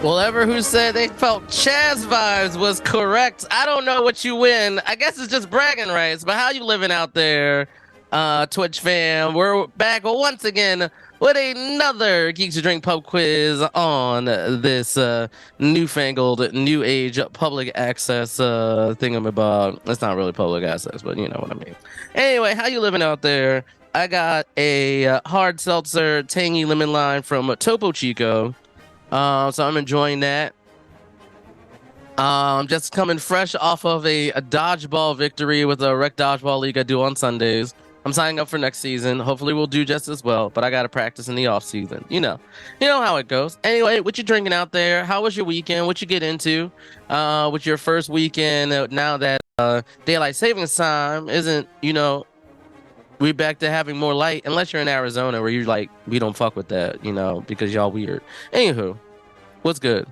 Well, ever who said they felt Chaz vibes was correct. I don't know what you win. I guess it's just bragging rights, but how you living out there, Twitch fam? We're back once again with another Geeks to Drink pub quiz on this newfangled, new age public access thingamabob. It's not really public access, but you know what I mean. Anyway, how you living out there? I got a hard seltzer tangy lemon lime from Topo Chico. So I'm enjoying that. Just coming fresh off of a dodgeball victory with a rec dodgeball league I do on Sundays. I'm signing up for next season. Hopefully we'll do just as well, but I got to practice in the off season. You know how it goes. Anyway, what you drinking out there? How was your weekend? What you get into with your first weekend now that daylight savings time isn't, we back to having more light, unless you're in Arizona where you're like, we don't fuck with that, because y'all weird. Anywho, what's good?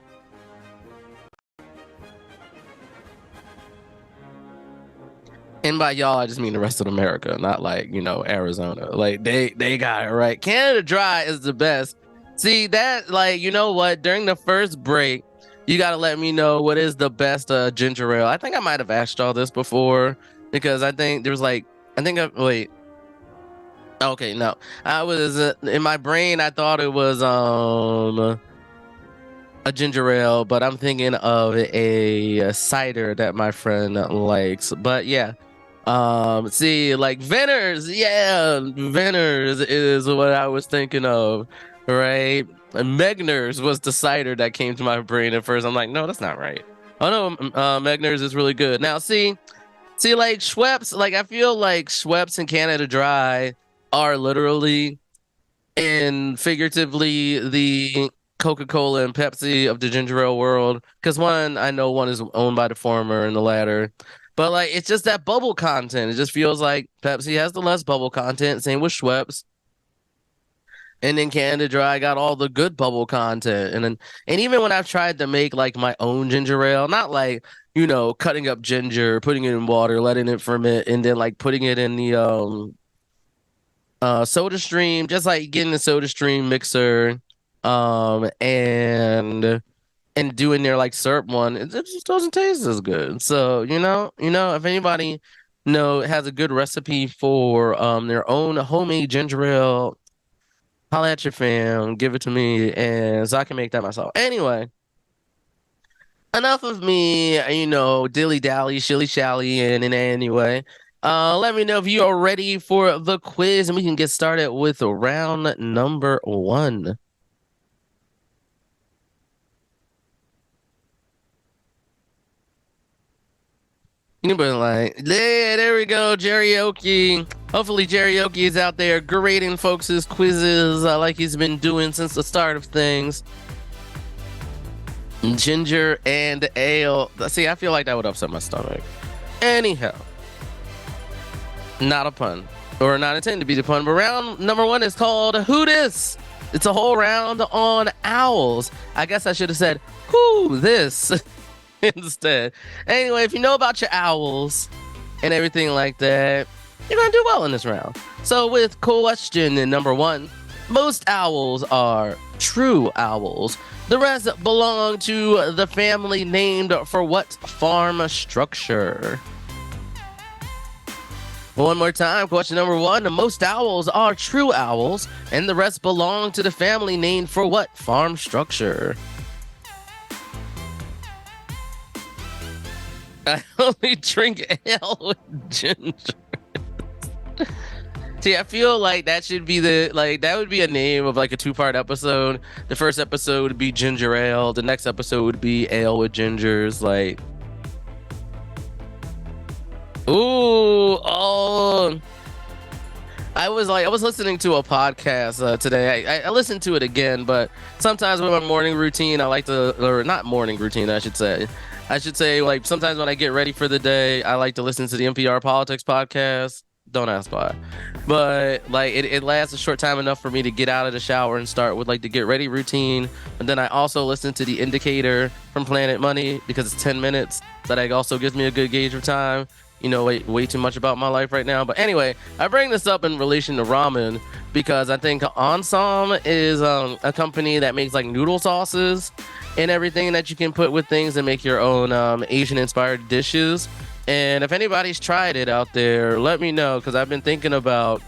And by y'all, I just mean the rest of America, not like, Arizona. Like they got it right. Canada Dry is the best. See that, like, you know what? During the first break, you got to let me know what is the best ginger ale. I think I might have asked y'all this before because I think there was wait. Okay, no. I was in my brain. I thought it was a ginger ale, but I'm thinking of a cider that my friend likes. But yeah, see, like Venners, yeah, Venners is what I was thinking of, right? And Megners was the cider that came to my brain at first. I'm like, no, that's not right. Oh no, Megners is really good. Now, see, like Schweppes, like I feel like Schweppes and Canada Dry are literally and figuratively the Coca-Cola and Pepsi of the ginger ale world. Because one, I know one is owned by the former and the latter. But like it's just that bubble content. It just feels like Pepsi has the less bubble content. Same with Schweppes. And then Canada Dry got all the good bubble content. And even when I've tried to make like my own ginger ale, not like, cutting up ginger, putting it in water, letting it ferment, and then like putting it in the soda stream, just like getting the soda stream mixer and doing their like syrup one, it just doesn't taste as good. So if anybody has a good recipe for their own homemade ginger ale, holla at your fam, give it to me, and so I can make that myself. Anyway, enough of me, dilly dally, shilly shally, and in anyway. Let me know if you are ready for the quiz, and we can get started with round number 1. Anybody like, yeah, there we go, Jerryoki. Hopefully Jerryoki is out there grading folks' quizzes like he's been doing since the start of things. Ginger and ale. See, I feel like that would upset my stomach. Anyhow. Not a pun, or not intended to be the pun, but round number 1 is called Who Dis? It's a whole round on owls. I guess I should have said Who This instead. Anyway, if you know about your owls and everything like that, you're gonna do well in this round. So with question number 1, most owls are true owls. The rest belong to the family named for what farm structure? One more time, question number 1. Most owls are true owls, and the rest belong to the family named for what farm structure? I only drink ale with ginger. See, I feel like that should be that would be a name of like a 2-part episode. The first episode would be ginger ale. The next episode would be ale with gingers, like. Ooh, oh. I was listening to a podcast today. I listened to it again, but sometimes with my morning routine, I like to, or not morning routine, I should say, like sometimes when I get ready for the day, I like to listen to the NPR politics podcast. Don't ask why, but like it lasts a short time enough for me to get out of the shower and start with like the get ready routine. And then I also listen to the Indicator from Planet Money because it's 10 minutes. So that also gives me a good gauge of time. way too much about my life right now. But anyway, I bring this up in relation to ramen because I think Ansam is a company that makes like noodle sauces and everything that you can put with things and make your own Asian inspired dishes. And if anybody's tried it out there, let me know because I've been thinking about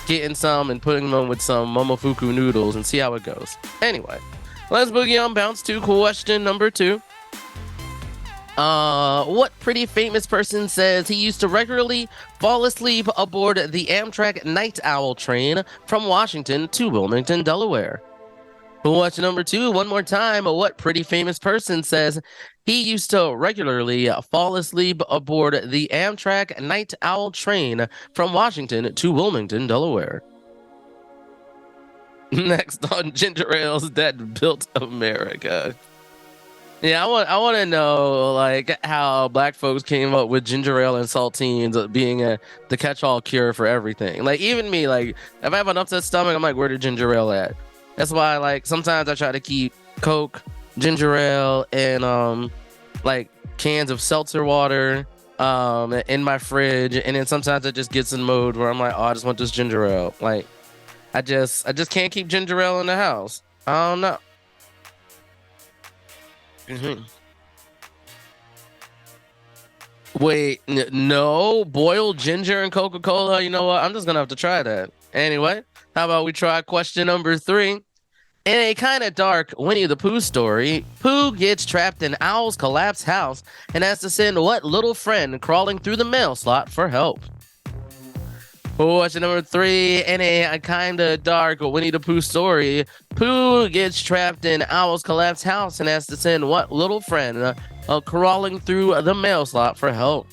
getting some and putting them with some momofuku noodles and see how it goes. Anyway, let's boogie on bounce to question number 2. What pretty famous person says he used to regularly fall asleep aboard the Amtrak Night Owl train from Washington to Wilmington, Delaware? Question number 2, one more time. What pretty famous person says he used to regularly fall asleep aboard the Amtrak Night Owl train from Washington to Wilmington, Delaware? Next on Ginger Ales That Built America. Yeah, I want to know like how black folks came up with ginger ale and saltines being the catch-all cure for everything. Like even me, like if I have an upset stomach, I'm like, where did ginger ale at? That's why like sometimes I try to keep Coke, ginger ale, and like cans of seltzer water in my fridge, and then sometimes it just gets in mode where I'm like, oh, I just want this ginger ale. Like I just can't keep ginger ale in the house. I don't know. Mm-hmm. Wait, no, boiled ginger and Coca-Cola. You know what? I'm just gonna have to try that. Anyway, how about we try question number 3? In a kind of dark Winnie the Pooh story, Pooh gets trapped in Owl's collapsed house and has to send what little friend crawling through the mail slot for help? Question number 3, in a kind of dark Winnie the Pooh story, Pooh gets trapped in Owl's collapsed house and has to send what little friend crawling through the mail slot for help?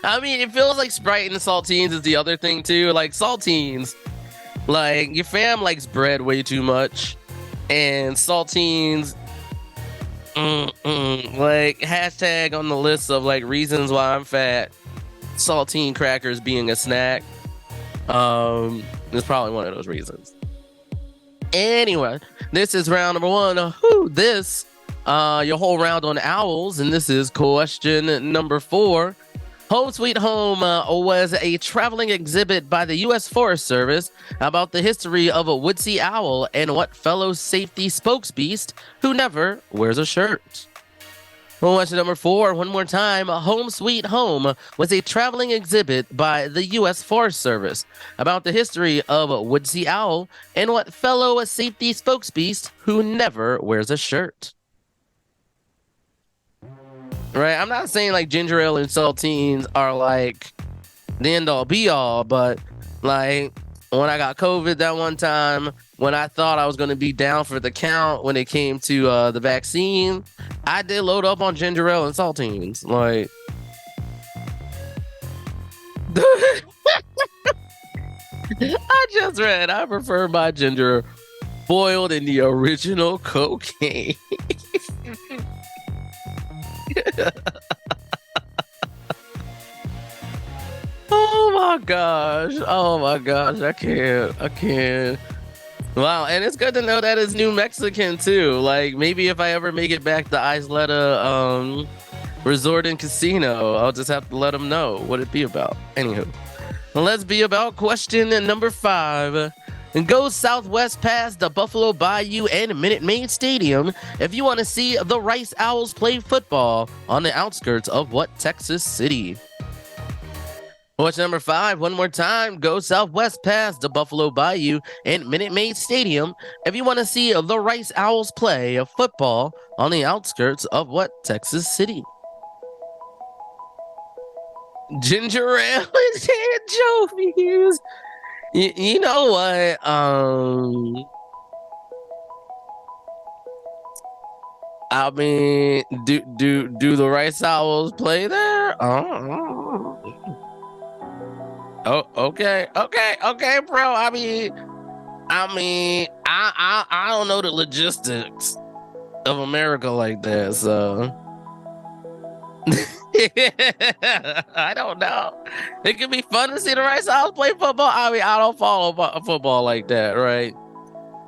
I mean, it feels like Sprite and saltines is the other thing too. Like saltines, like your fam likes bread way too much, and saltines, like hashtag on the list of like reasons why I'm fat. Saltine crackers being a snack, is probably one of those reasons. Anyway, this is round number 1. Your whole round on owls, and this is question number 4. Home Sweet Home was a traveling exhibit by the U.S. Forest Service about the history of a woodsy owl and what fellow safety spokesbeast who never wears a shirt. Question number 4, one more time. Home Sweet Home was a traveling exhibit by the U.S. Forest Service about the history of a woodsy owl and what fellow safety spokesbeast who never wears a shirt. Right, I'm not saying like ginger ale and saltines are like the end all be all, but like when I got COVID that one time, when I thought I was going to be down for the count when it came to the vaccine, I did load up on ginger ale and saltines. Like, I just read, I prefer my ginger boiled in the original cocaine. Oh my gosh, I can't. Wow, and it's good to know that it's New Mexican too. Like maybe if I ever make it back to Isleta Resort and Casino, I'll just have to let them know what it be about. Anywho, let's be about question number 5. And go southwest past the Buffalo Bayou and Minute Maid Stadium if you want to see the Rice Owls play football on the outskirts of what Texas city? Question number 5, one more time. Go southwest past the Buffalo Bayou and Minute Maid Stadium if you want to see the Rice Owls play football on the outskirts of what Texas city? Ginger ale and anchovies. You know what? I mean, do the Rice Owls play there? Oh, okay, bro. I don't know the logistics of America like that, so. I don't know. It could be fun to see the Rice Owls play football. I mean, I don't follow football like that, right?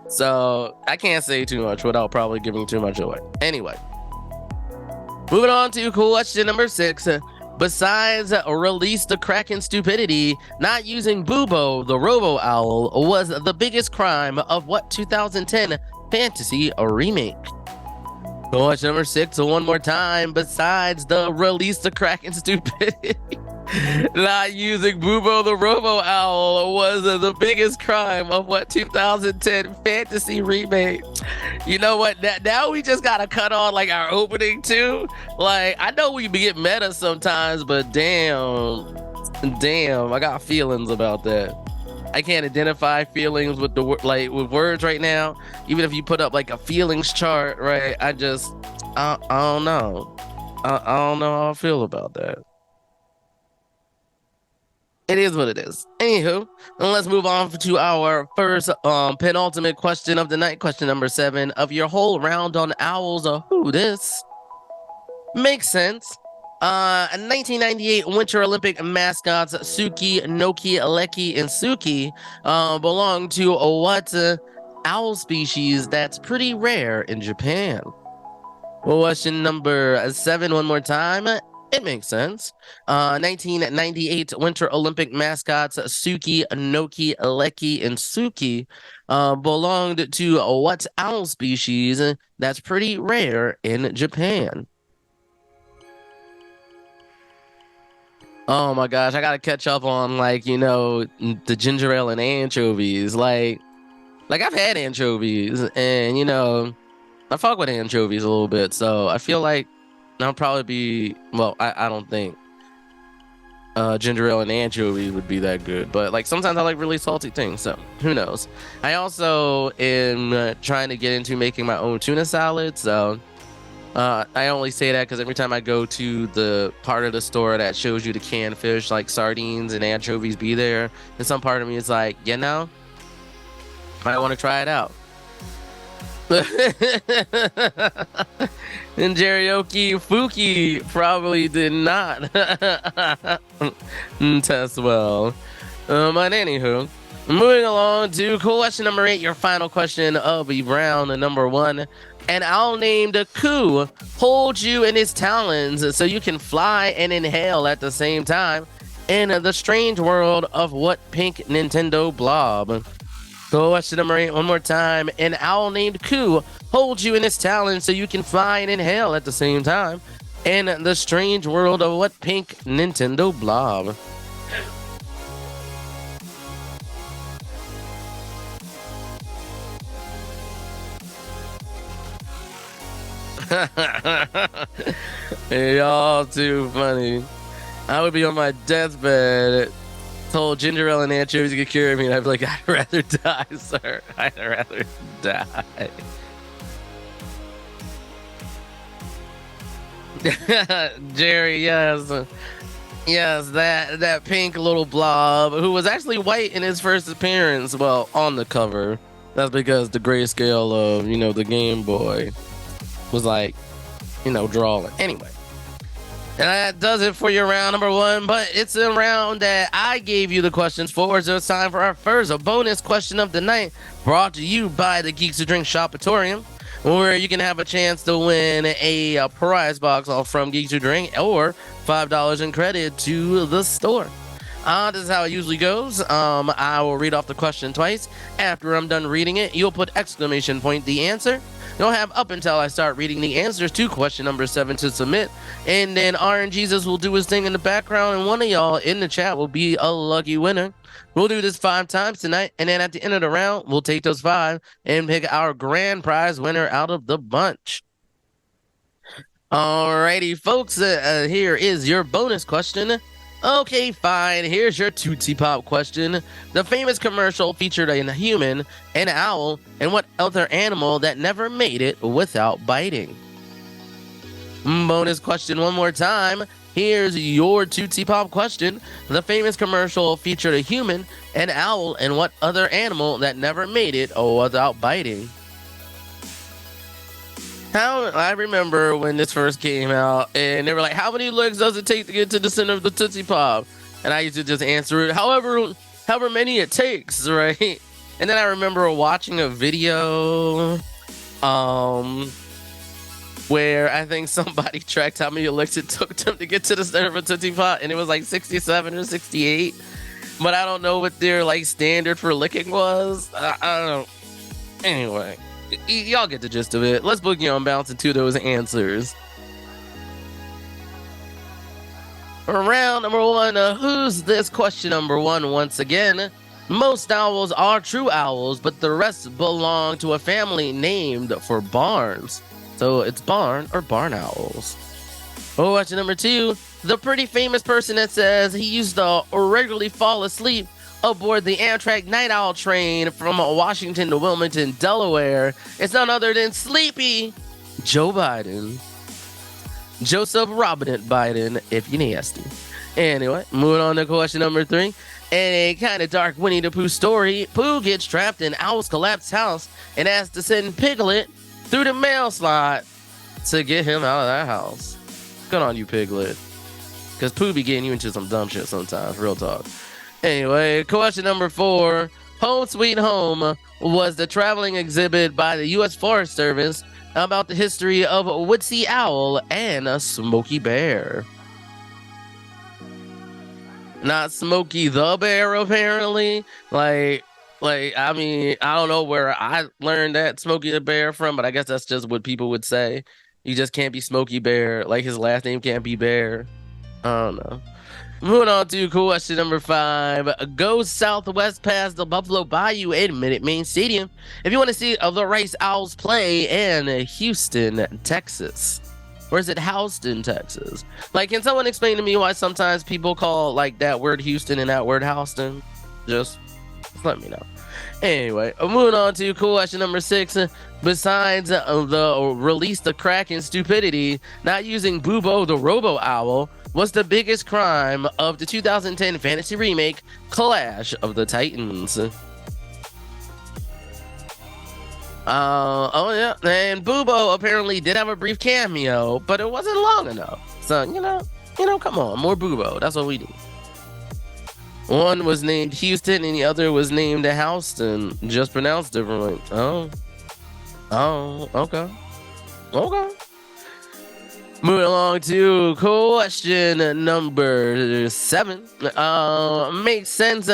So I can't say too much without probably giving too much away. Anyway, moving on to question number 6. Besides release the Kraken stupidity, not using Bubo, the Robo Owl, was the biggest crime of what 2010 fantasy remake? Question number 6 one more time. Besides the release the Kraken stupidity, not using Bubo the Robo Owl was the biggest crime of what 2010 fantasy remake? You know what? Now we just gotta cut on like our opening too. Like I know we get meta sometimes, but damn, I got feelings about that. I can't identify feelings with the with words right now. Even if you put up like a feelings chart, right? I don't know. I don't know how I feel about that. It is what it is. Anywho, let's move on to our first penultimate question of the night. Question number 7 of your whole round on owls. Who this? Makes sense. 1998 Winter Olympic mascots Suki, Noki, Leki, and Suki belong to what owl species that's pretty rare in Japan? Question number 7 one more time. It makes sense. 1998 Winter Olympic mascots Suki, Noki, Leki, and Suki belonged to what owl species that's pretty rare in Japan? Oh my gosh, I gotta catch up on the ginger ale and anchovies. Like I've had anchovies, and I fuck with anchovies a little bit, so I feel like I'll probably be I don't think ginger ale and anchovies would be that good, but like sometimes I like really salty things, so who knows. I also am trying to get into making my own tuna salad, so I only say that because every time I go to the part of the store that shows you the canned fish, like sardines and anchovies, be there, and some part of me is like, I want to try it out. And Jarioki Fuki probably did not test well. But anywho, moving along to question number 8, your final question of round number 1. An owl named Ku holds you in his talons so you can fly and inhale at the same time in the strange world of what pink Nintendo blob? Question number 8 one more time. An owl named Ku holds you in his talons so you can fly and inhale at the same time in the strange world of what pink Nintendo blob? Y'all too funny. I would be on my deathbed, told ginger ale and anchovies could cure me, and I'd be like, I'd rather die, sir. I'd rather die. Jerry, yes, that pink little blob who was actually white in his first appearance. Well, on the cover. That's because the grayscale of the Game Boy was like, drawing. Anyway, and that does it for your round number 1, but it's a round that I gave you the questions for, so it's time for our first bonus question of the night, brought to you by the Geeks to Drink Shopatorium, where you can have a chance to win a prize box all from Geeks to Drink or $5 in credit to the store. This is how it usually goes. I will read off the question twice. After I'm done reading it, you'll put exclamation point the answer. You'll have up until I start reading the answers to question number 7 to submit, and then RNGesus will do his thing in the background, and one of y'all in the chat will be a lucky winner. We'll do this 5 times tonight, and then at the end of the round, we'll take those 5 and pick our grand prize winner out of the bunch. Alrighty, folks, here is your bonus question. Okay, fine. Here's your Tootsie Pop question. The famous commercial featured a human, an owl, and what other animal that never made it without biting? Bonus question one more time. Here's your Tootsie Pop question. The famous commercial featured a human, an owl, and what other animal that never made it without biting? I remember when this first came out, and they were like, how many legs does it take to get to the center of the Tootsie Pop? And I used to just answer it, however many it takes, right? And then I remember watching a video where I think somebody tracked how many licks it took them to get to the center of a Tootsie Pop, and it was like 67 or 68. But I don't know what their like standard for licking was. I don't know. Anyway, y'all get the gist of it. Let's boogie on bounce into those answers. Round number one, who's this? Question number one once again. Most owls are true owls, but the rest belong to a family named for barns. So it's barn or barn owls. Question number two, the pretty famous person that says he used to regularly fall asleep aboard the Amtrak Night Owl train from Washington to Wilmington, Delaware, is none other than Sleepy Joe Biden. Joseph Robinette Biden, if you nasty. Anyway, moving on to question number three. In a kind of dark Winnie the Pooh story, Pooh gets trapped in Owl's collapsed house and has to send Piglet through the mail slot to get him out of that house. Good on you, Piglet. Because Pooh be getting you into some dumb shit sometimes, real talk. Anyway, question number four. Home Sweet Home was the traveling exhibit by the U.S. Forest Service about the history of Woodsy Owl and a Smokey Bear. Not Smokey the Bear, apparently. Like, I mean, I don't know where I learned that Smokey the Bear from, but I guess that's just what people would say. You just can't be Smokey Bear. Like, his last name can't be Bear. I don't know. Moving on to question number five. Go southwest past the Buffalo Bayou and Minute Maid Stadium if you want to see the Rice Owls play in Houston, Texas. Or is it Houston, Texas? Like, can someone explain to me why sometimes people call like that word Houston and that word Houston? Just let me know. Anyway, moving on to question number six. Besides the release the crack and stupidity, not using Boobo the Robo Owl was the biggest crime of the 2010 fantasy remake Clash of the Titans. Oh yeah, and Boobo apparently did have a brief cameo, but it wasn't long enough. So you know, come on, more Boobo. That's what we need. One was named Houston, and the other was named Houston, just pronounced differently. Oh, okay. Moving along to question number seven. Makes sense.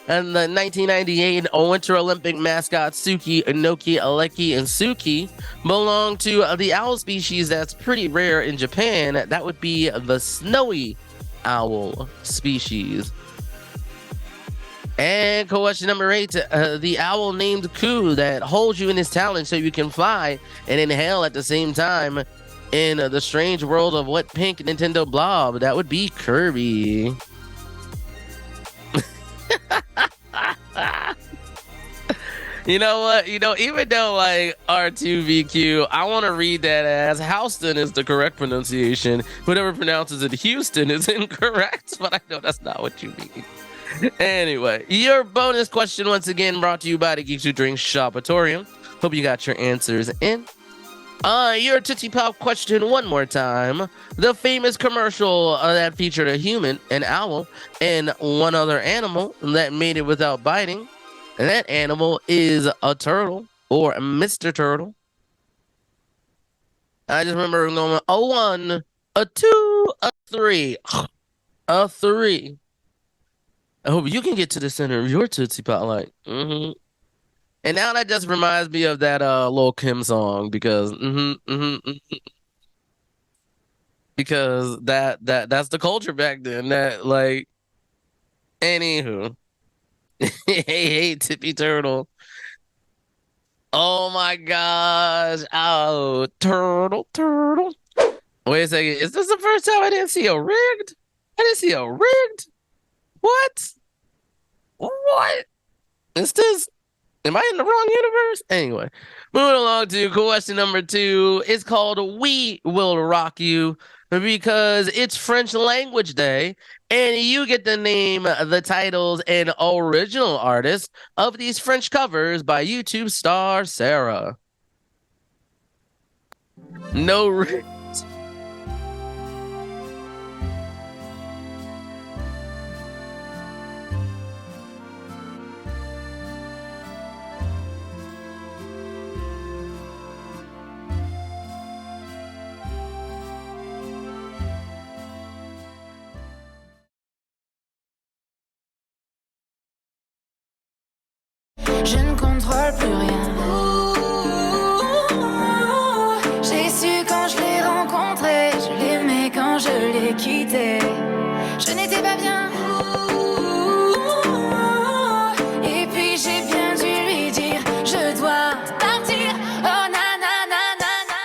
And the 1998 Winter Olympic mascot Suki, Inoki, Aleki, and Suki belong to the owl species that's pretty rare in Japan. That would be the snowy owl species. And question number eight, the owl named Ku that holds you in his talons so you can fly and inhale at the same time in the strange world of what pink Nintendo blob? That would be Kirby. You know what? Even though like R2VQ, I want to read that as Houston is the correct pronunciation. Whoever pronounces it Houston is incorrect, but I know that's not what you mean. Anyway, your bonus question once again brought to you by the Geeks Who Drink Shopatorium. Hope you got your answers in. Your Tootsie Pop question one more time. The famous commercial that featured a human, an owl, and one other animal that made it without biting. And that animal is a turtle or Mr. Turtle. I just remember going a 1, a 2, a 3, a 3. I hope you can get to the center of your Tootsie Pop like. And now that just reminds me of that Lil Kim song because because that's the culture back then. That like, anywho, hey Tippy Turtle. Oh my gosh! Oh, turtle. Wait a second. Is this the first time I didn't see a rigged? I didn't see a rigged. What? Is this? Am I in the wrong universe? Anyway, moving along to question number 2. It's called We Will Rock You because it's French language day and you get to name the titles and original artists of these French covers by YouTube star Sarah. No. Je ne contrôle plus rien. J'ai su quand je l'ai rencontré, je l'aimais quand je l'ai quitté. Je n'étais pas bien. Et puis j'ai bien dû lui dire, je dois partir. Oh na na na na na.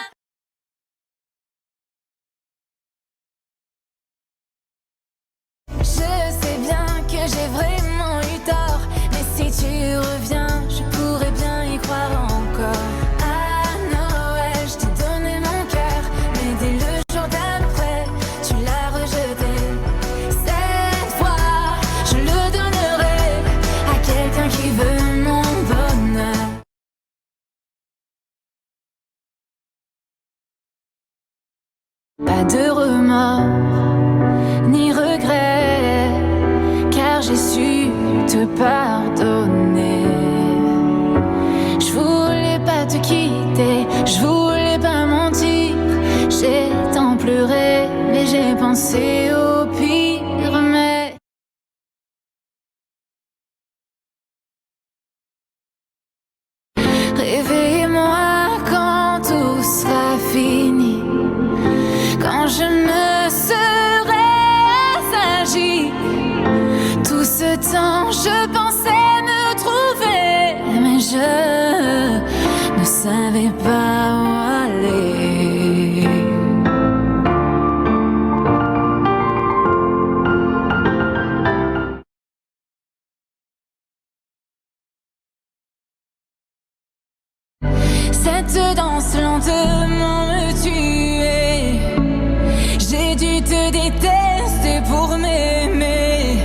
Je sais bien que j'ai vraiment eu tort, mais si tu reviens, je pourrais bien y croire encore. À Noël, je t'ai donné mon cœur, mais dès le jour d'après, tu l'as rejeté. Cette fois, je le donnerai à quelqu'un qui veut mon bonheur. Pas de remords, ni regret, car j'ai su te pardonner. Je voulais pas te quitter, je voulais pas mentir. J'ai tant pleuré, mais j'ai pensé au pire. Mais réveille-moi quand tout sera fini, quand je me serai assagi. Tout ce temps, je pensais me trouver, mais je ne savais pas où aller. Cette danse lentement me tuait. J'ai dû te détester pour m'aimer.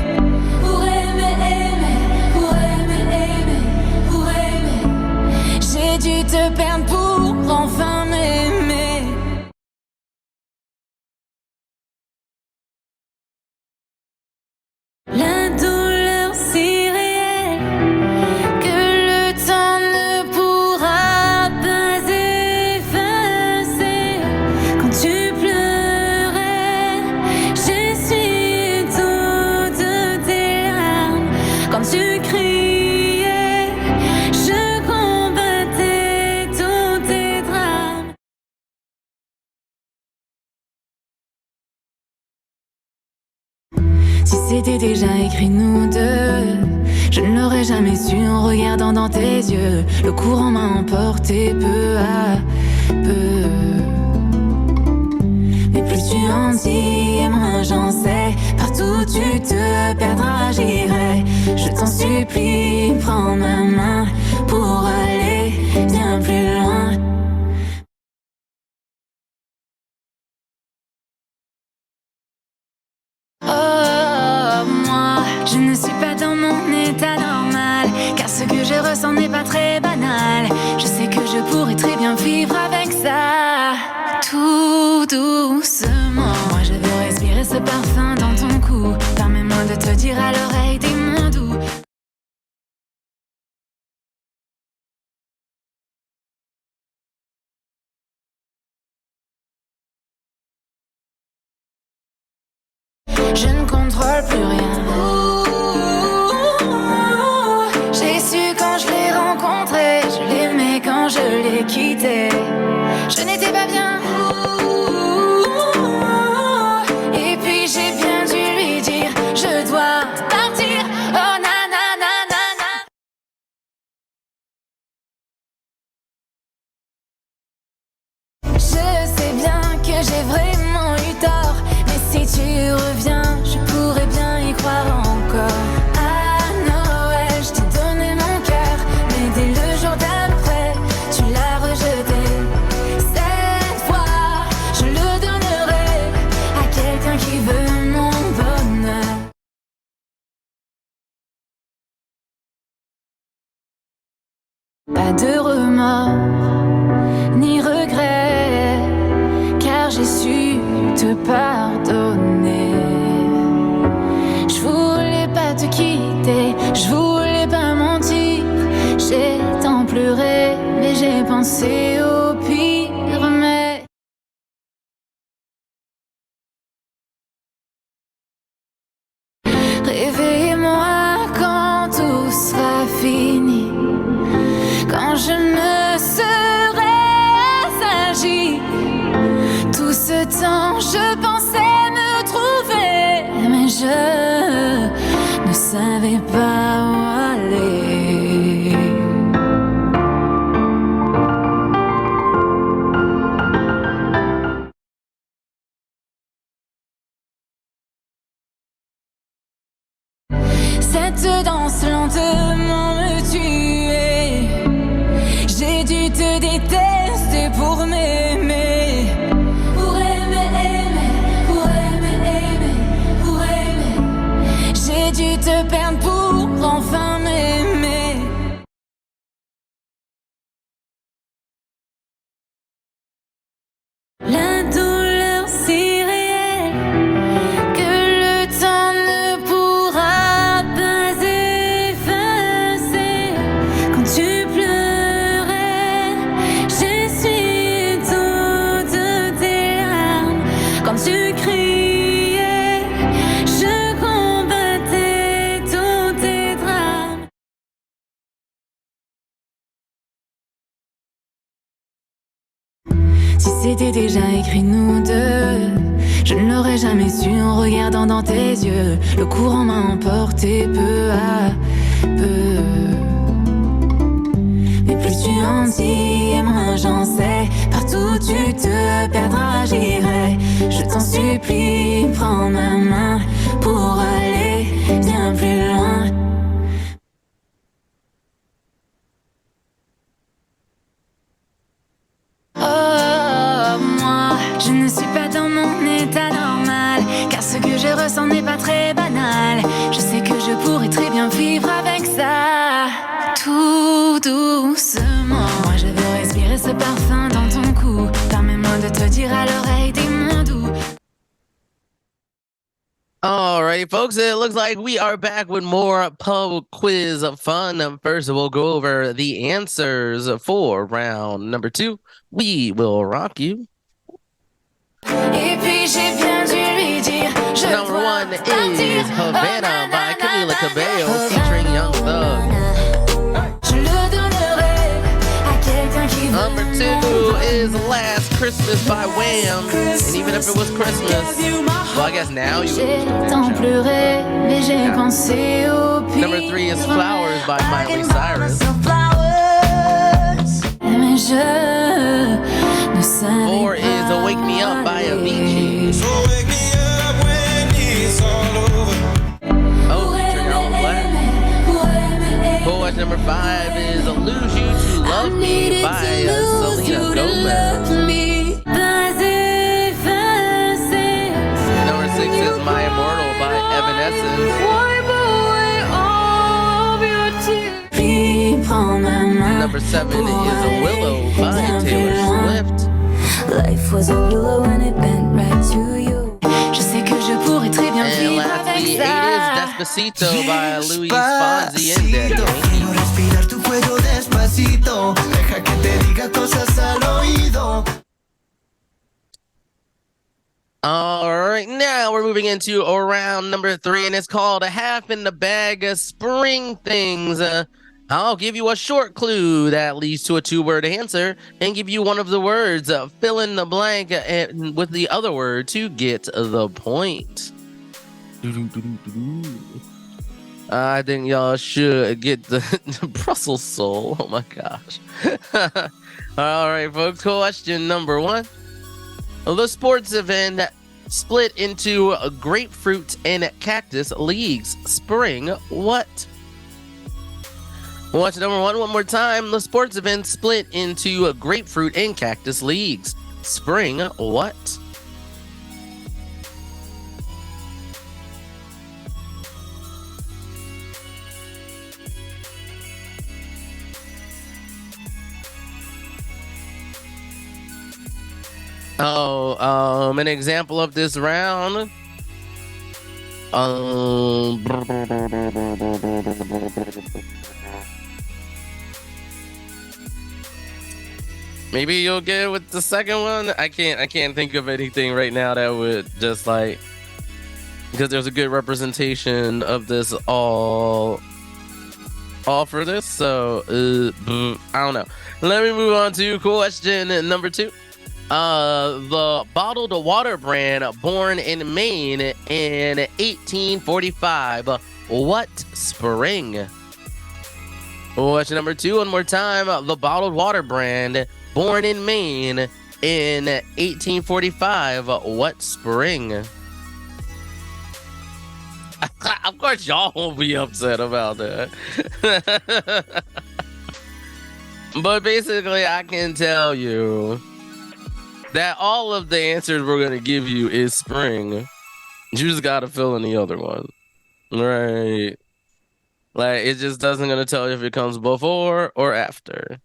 Pour aimer, aimer, pour aimer, aimer, pour aimer. J'ai dû te perdre pour enfin m'aimer. La douleur si réelle que le temps ne pourra pas effacer. Quand tu pleurais, j'essuyais toutes tes larmes. Quand tu criais, je combattais tous tes drames. Si c'était déjà écrit nous deux, je ne l'aurais jamais su en regardant dans tes yeux. Le courant m'a emporté peu à peu. Mais plus tu en dis et moins j'en sais. Partout tu te perdras, j'irai. Je t'en supplie, prends ma main pour aller bien plus loin. Oh, moi, je ne suis pas dans mon état normal, car ce que je ressens n'est pas très banal. Je sais que je pourrais très bien vivre avec ça. Tout doucement, moi je veux respirer ce parfum dans ton cou. Permets-moi de te dire à l'oreille des mots doux. Je ne contrôle plus rien. J'ai su quand je l'ai rencontré, je l'aimais quand je l'ai quitté. Je n'étais pas bien. Et puis j'ai bien dû lui dire, je dois partir. Oh na na na na na. Je sais bien que j'ai vraiment eu tort, mais si tu reviens, je pourrais bien y croire encore. À Noël, je t'ai donné mon cœur, mais dès le jour d'après, tu l'as rejeté. Cette fois, je le donnerai à quelqu'un qui veut mon bonheur. Pas de remords, ni regret, car j'ai su te pardonner. Je voulais pas te quitter, je voulais pas mentir. J'ai tant pleuré, mais j'ai pensé au pire. Mais réveille-moi quand tout sera fini, temps, je pensais me trouver, mais je ne savais pas où aller. Cette danse lentement me tuait. J'ai dû te détester pour m'aimer. Pour aimer, aimer, pour aimer, aimer, pour aimer. J'ai dû te perdre pour enfin m'aimer. La douleur si réelle que le temps ne pourra pas effacer. Quand tu pleurais, j'essuyais toutes tes larmes. Quand tu criais, je combattais tous tes drames. Si c'était déjà écrit nous deux, je ne l'aurais jamais su en regardant dans tes yeux. Le courant m'a emporté peu à peu. Mais plus tu en dis et moins j'en sais. Partout tu te perdras, j'irai. Je t'en supplie, prends ma main pour aller bien plus loin. Oh, moi, je ne suis pas dans mon état normal, car ce que je ressens n'est pas très banal. Je sais que je pourrais très bien vivre avec ça, tout doucement. Moi je veux respirer ce parfum dans ton cou. Permets-moi de te dire à l'oreille des mots doux. Alright, folks, it looks like we are back with more pub quiz fun. First, we'll go over the answers for round number 2. We will rock you. Et puis j'ai bien dû lui dire, je Number 1 is Havana by Camila Cabello featuring Young Thug. Je le donnerai à quelqu'un qui veut. Number 2 is Last Christmas by Wham. And even if it was Christmas, well, I guess now you J'ai would. tant pleuré, mais j'ai pensé au pire. Number 3 is Flowers by Miley Cyrus. Mais je ne savais 4 is Wake Me Up by Avicii. So wake me up when it's all over. Oh, featuring Earl Black. Poet number 5 is Lose You to Love Me by Selena Gomez. Number 6 is My Immortal by Evanescence. Number 7 is Willow by Taylor Swift. Life was a willow and it bent right to you. Je sais que je pourrais très bien And vivre lastly, avec 8 ça. is Despacito by Luis Fonsi and Daddy Yankee. Quiero respirar tu cuello despacito. Deja que te diga cosas al oído. All right, now we're moving into round number 3, and it's called a half in the bag of spring things. I'll give you a short clue that leads to a 2-word answer and give you one of the words. Fill in the blank with the other word to get the point. I think y'all should get the Brussels soul. Oh my gosh. All right, folks, question number 1. The sports event split into grapefruit and cactus leagues. Spring what? Watch number 1 one more time. The sports event split into grapefruit and cactus leagues. Spring what? Oh, an example of this round. Maybe you'll get it with the second one. I can't think of anything right now that would just like, because there's a good representation of this all for this. So I don't know. Let me move on to question number 2. The bottled water brand born in Maine in 1845. What spring? Question number 2 one more time. The bottled water brand born in Maine in 1845. What spring? Of course, y'all won't be upset about that. But basically, I can tell you that all of the answers we're going to give you is spring. You just got to fill in the other one. Right. Like, it just doesn't going to tell you if it comes before or after.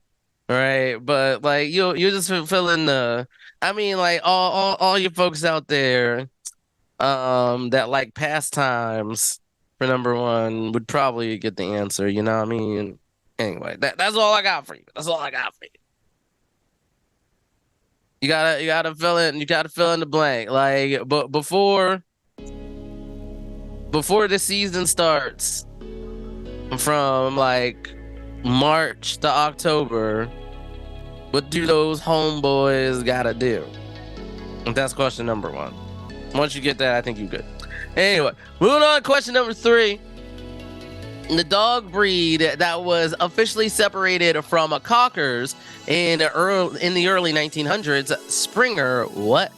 Right. But, like, you just fill in the... I mean, like, all you folks out there that like pastimes for number 1 would probably get the answer, you know what I mean? Anyway, that's all I got for you. That's all I got for you. You gotta fill in the blank. Like, but before the season starts, from like March to October, what do those homeboys gotta do? That's question number 1. Once you get that, I think you're good. Anyway, moving on. Question number 3. The dog breed that was officially separated from cockers in the early 1900s, Springer, what?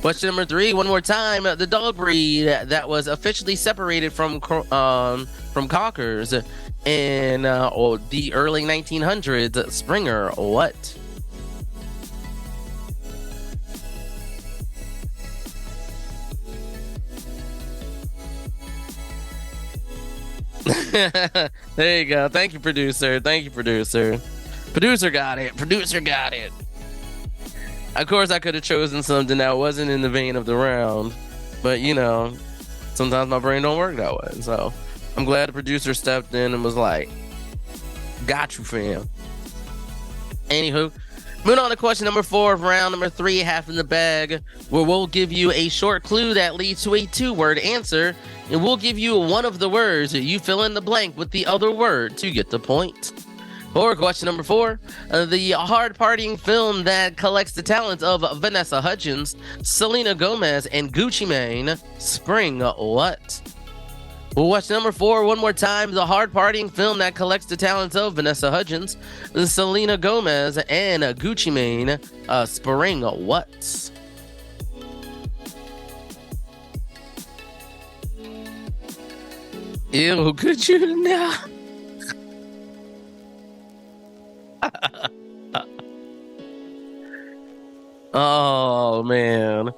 Question number 3, one more time. The dog breed that was officially separated from cockers in the early 1900s, Springer, what? There you go. Thank you, producer. Producer got it. Of course, I could have chosen something that wasn't in the vein of the round, but you know, sometimes my brain don't work that way. So I'm glad the producer stepped in and was like, "Got you, fam." Anywho, moving on to question number 4 of round number 3, half in the bag, where we'll give you a short clue that leads to a 2-word answer. And we'll give you one of the words. You fill in the blank with the other word to get the point. Or question number 4, the hard partying film that collects the talents of Vanessa Hudgens, Selena Gomez, and Gucci Mane, Spring, what? Well, question number 4, one more time. The hard partying film that collects the talents of Vanessa Hudgens, Selena Gomez, and Gucci Mane, Spring, what? Ew, could you now? Oh, man.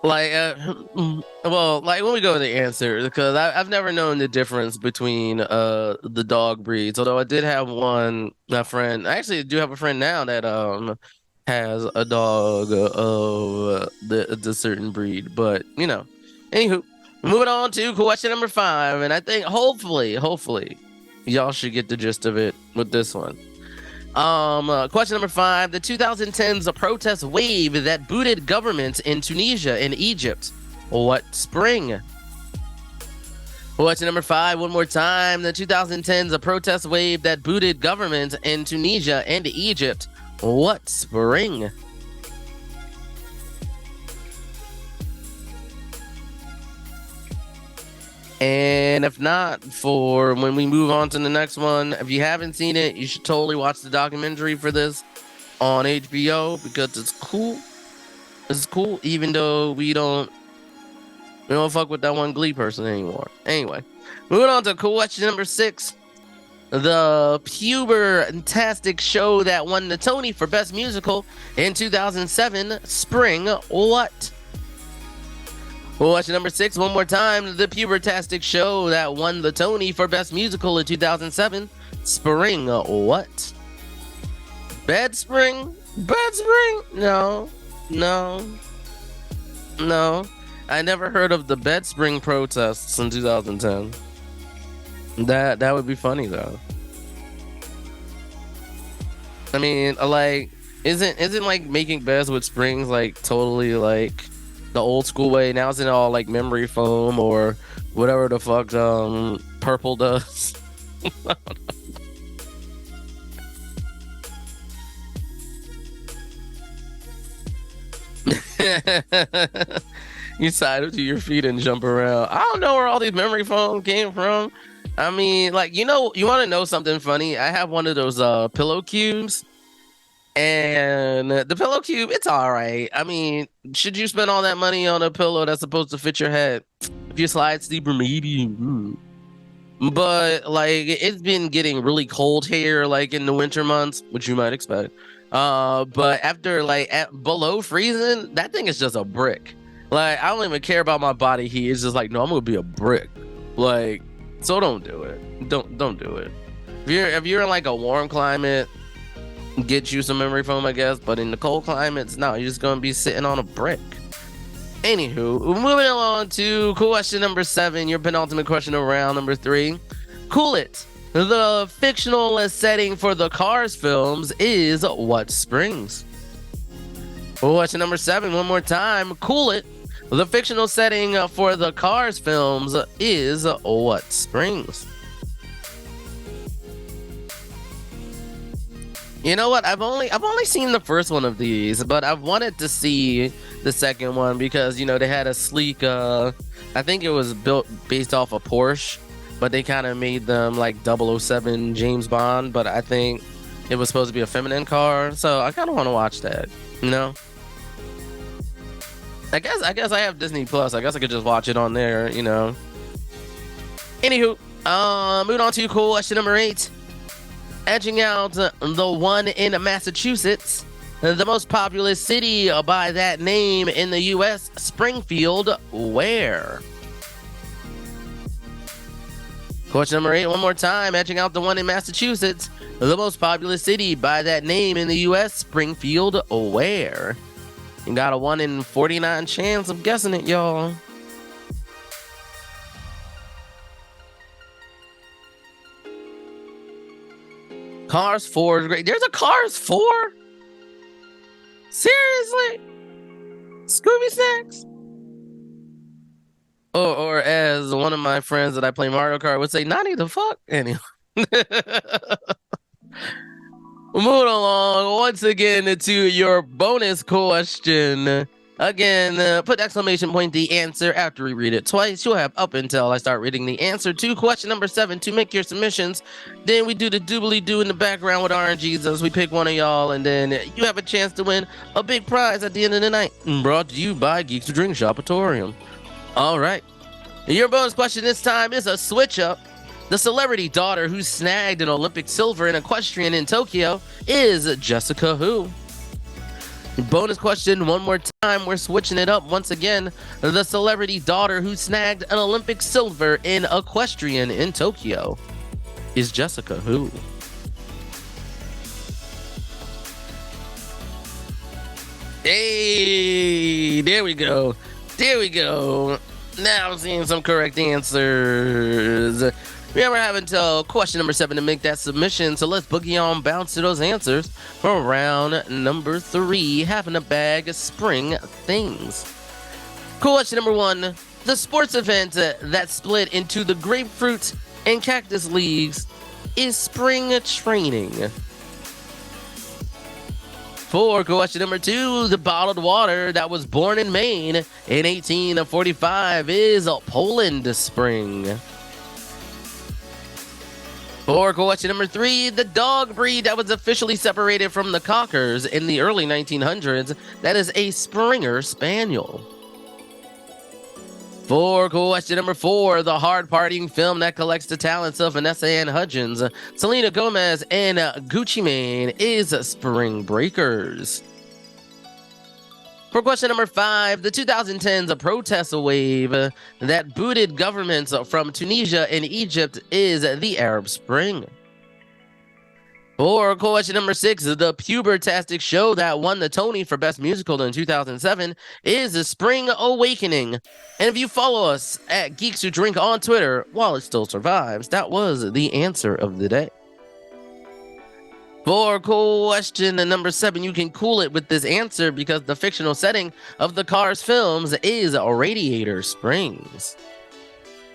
Like, well, like when we go to the answer, because I've never known the difference between the dog breeds. Although I did have a friend. I actually do have a friend now that has a dog of the certain breed. But you know, anywho, moving on to question number 5, and I think hopefully y'all should get the gist of it with this one. Question number 5, the 2010s protest wave that booted governments in Tunisia and Egypt, what spring? Question number 5, one more time, the 2010s protest wave that booted governments in Tunisia and Egypt, what spring? And if not, for when we move on to the next one, if you haven't seen it, you should totally watch the documentary for this on HBO because it's cool. It's cool, even though we don't fuck with that one Glee person anymore. Anyway, moving on to question number 6. The puber-tastic show that won the Tony for Best Musical in 2007, Spring, what? Question number 6, one more time. The pubertastic show that won the Tony for Best Musical in 2007, Spring, what? Bed Spring? No. I never heard of the Bed Spring protests in 2010. That would be funny though. I mean, like, isn't like making beds with springs like totally like the old school way? Now it's in all like memory foam or whatever the fuck purple does. You sidle to your feet and jump around. I don't know where all these memory foam came from. I mean, like, you want to know something funny? I have one of those pillow cubes, and the pillow cube, it's all right. I mean, should you spend all that money on a pillow that's supposed to fit your head? If you slide sleep medium. But like, it's been getting really cold here, like in the winter months, which you might expect. But after like at below freezing, that thing is just a brick. Like, I don't even care about my body heat. It's just like, no, I'm gonna be a brick. Like, so don't do it. Don't do it. If you're in like a warm climate, get you some memory foam, I guess. But in the cold climates, no, you're just gonna be sitting on a brick. Anywho, moving along to question number 7, your penultimate question of round number 3. Cool it. The fictional setting for the Cars films is what springs? Question number 7, one more time. Cool it. The fictional setting for the Cars films is what springs? You know what? I've only seen the first one of these, but I've wanted to see the second one because they had a sleek. I think it was built based off a Porsche, but they kind of made them like 007 James Bond. But I think it was supposed to be a feminine car, so I kind of want to watch that. I guess I have Disney Plus. I guess I could just watch it on there. Anywho, moving on to question number 8. Edging out the one in Massachusetts, the most populous city by that name in the U.S., Springfield, where? Question number 8, one more time. Edging out the one in Massachusetts, the most populous city by that name in the U.S., Springfield, where? You got a 1 in 49 chance of guessing it, y'all. Cars 4 is great. There's a Cars 4? Seriously? Scooby Snacks? Or as one of my friends that I play Mario Kart would say, Nani the fuck? Anyway. Moving along once again to your bonus question. Again, put exclamation point the answer after we read it twice. You'll have up until I start reading the answer to question number 7 to make your submissions. Then we do the doobly-doo in the background with RNGs as we pick one of y'all, and then you have a chance to win a big prize at the end of the night. Brought to you by Geeks Drink Shopatorium. All right. Your bonus question this time is a switch-up. The celebrity daughter who snagged an Olympic silver in equestrian in Tokyo is Jessica who? Bonus question one more time. We're switching it up once again. The celebrity daughter who snagged an Olympic silver in equestrian in Tokyo is Jessica who? Hey, there we go. Now I'm seeing some correct answers. Remember, having until question number 7 to make that submission, so let's boogie on bounce to those answers for round number 3, having a bag of spring things. Question number 1, the sports event that split into the grapefruit and cactus leagues is spring training. For question number 2, the bottled water that was born in Maine in 1845 is Poland Spring. For question number 3, the dog breed that was officially separated from the Cockers in the early 1900s, that is a Springer Spaniel. For question number 4, the hard-partying film that collects the talents of Vanessa Ann Hudgens, Selena Gomez, and Gucci Mane is Spring Breakers. For question number 5, the 2010s protest wave that booted governments from Tunisia and Egypt is the Arab Spring. For question number 6, the pubertastic show that won the Tony for Best Musical in 2007 is The Spring Awakening. And if you follow us at Geeks Who Drink on Twitter while it still survives, that was the answer of the day. For question number 7, you can cool it with this answer because the fictional setting of the Cars films is Radiator Springs.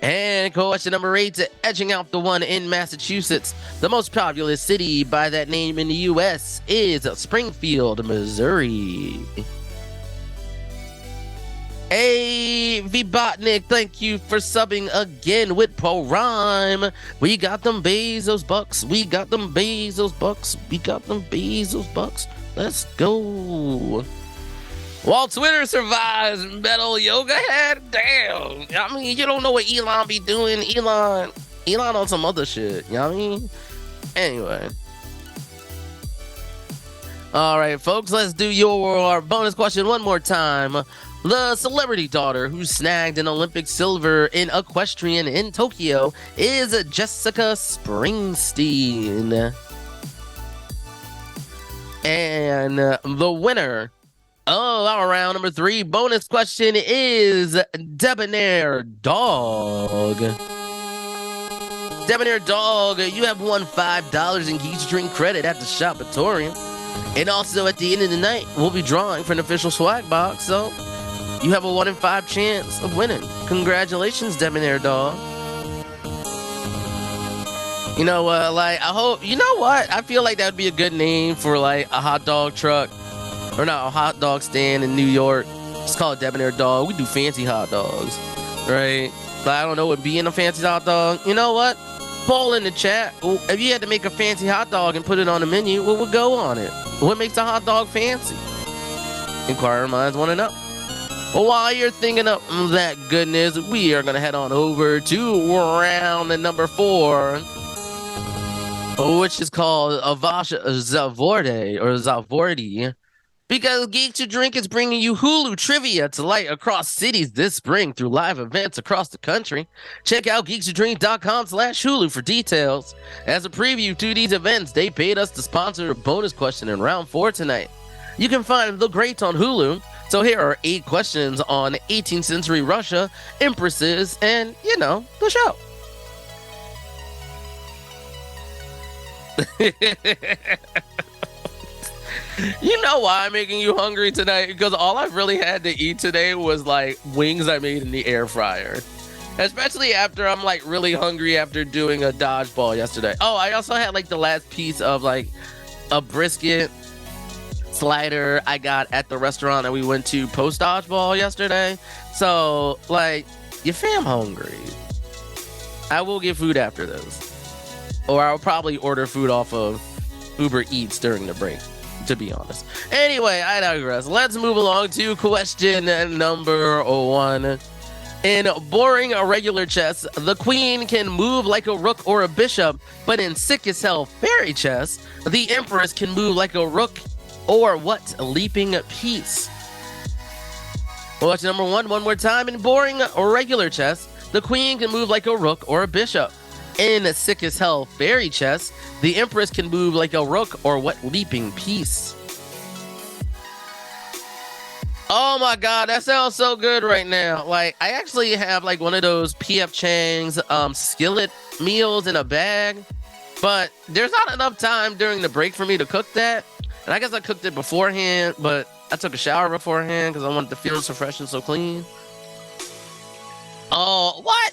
And question number 8, edging out the one in Massachusetts, the most populous city by that name in the U.S. is Springfield, Missouri. Hey, Vbotnik, thank you for subbing again with Prime. We got them Bezos bucks. We got them Bezos bucks. We got them Bezos bucks. Let's go. While Twitter survives, Metal Yoga Head, damn. I mean, you don't know what Elon be doing. Elon on some other shit. You know what I mean? Anyway. All right, folks, let's do your bonus question one more time. The celebrity daughter who snagged an Olympic silver in equestrian in Tokyo is Jessica Springsteen. And the winner of our round number 3 bonus question is Debonair Dog. Debonair Dog, you have won $5 in Geeks Drink credit at the Shopatorium. And also at the end of the night, we'll be drawing for an official swag box, so you have a 1 in 5 chance of winning. Congratulations, Debonair Dog. You know what, I hope, you know what? I feel like that would be a good name for a hot dog truck. Or not, a hot dog stand in New York. It's called Debonair Dog. We do fancy hot dogs, right? But I don't know what would be in a fancy hot dog. You know what? Poll in the chat. If you had to make a fancy hot dog and put it on the menu, what would go on it? What makes a hot dog fancy? Inquiring minds want to know. Well, while you're thinking of that goodness, we are going to head on over to round number 4, which is called Avasha Zavorde or Zavordi. Because Geeks to Drink is bringing you Hulu trivia to light across cities this spring through live events across the country. Check out geekstodrink.com/Hulu for details. As a preview to these events, they paid us to sponsor a bonus question in round 4 tonight. You can find The Greats on Hulu. So here are 8 questions on 18th century Russia, empresses, and, you know, the show. You know why I'm making you hungry tonight? Because all I've really had to eat today was wings I made in the air fryer. Especially after I'm really hungry after doing a dodgeball yesterday. Oh, I also had the last piece of a brisket slider I got at the restaurant that we went to post dodgeball yesterday. So if I'm hungry, I will get food after this. Or I'll probably order food off of Uber Eats during the break, to be honest. Anyway, I digress. Let's move along to question number 1. In boring regular chess, the queen can move like a rook or a bishop, but in sick as hell fairy chess, the empress can move like a rook or what leaping piece? Question number 1 one more time. In boring regular chess, the queen can move like a rook or a bishop. In sick as hell fairy chess, the empress can move like a rook or what leaping piece? Oh my god, that sounds so good right now. I actually have one of those P.F. Chang's skillet meals in a bag, but there's not enough time during the break for me to cook that. And I guess I cooked it beforehand, but I took a shower beforehand because I wanted to feel so fresh and so clean. Oh, what?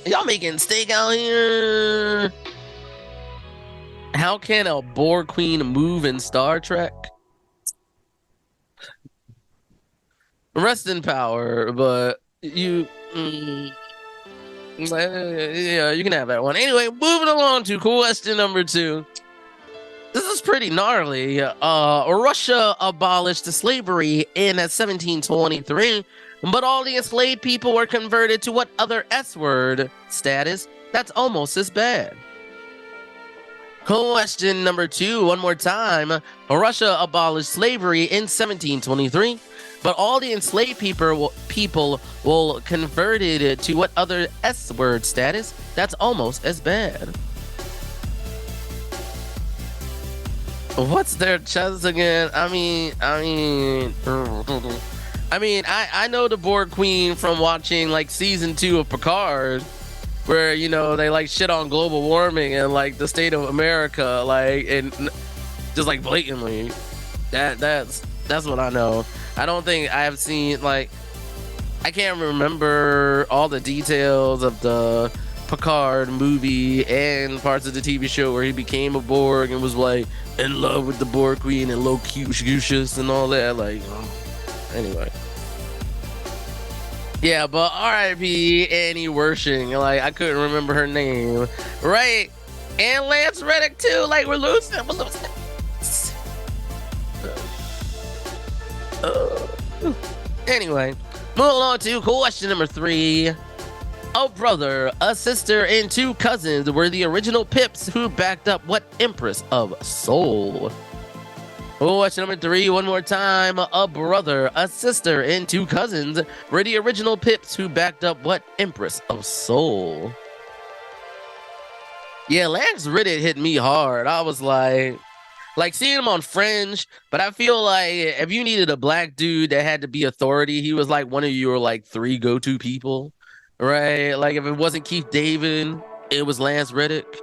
Y'all making steak out here? How can a boar queen move in Star Trek? Rest in power, but you... yeah, you can have that one. Anyway, moving along to question number 2. This is pretty gnarly. Russia abolished slavery in 1723, but all the enslaved people were converted to what other S-word status that's almost as bad? Question number 2, one more time. Russia abolished slavery in 1723, but all the enslaved people will converted to what other S-word status that's almost as bad? What's their Chaz again? I know the Borg Queen from watching season 2 of Picard, where they shit on global warming and the state of America, and just blatantly. That's what I know. I don't think I have seen I can't remember all the details of the Picard movie and parts of the TV show where he became a Borg and was in love with the Borg Queen and low cute and all that. Anyway. Yeah, but R.I.P. Annie Wershing. Like, I couldn't remember her name. Right. And Lance Reddick, too. Like, we're losing. We're losing. Anyway, moving on to question number 3. A brother, a sister, and 2 cousins were the original Pips who backed up what Empress of Soul? Question number 3, one more time. A brother, a sister, and 2 cousins were the original Pips who backed up what Empress of Soul? Yeah, Lance Reddick hit me hard. I was like seeing him on Fringe, but I feel like if you needed a black dude that had to be authority, he was like one of your like 3 go-to people, right? Like if it wasn't Keith David, it was Lance Reddick,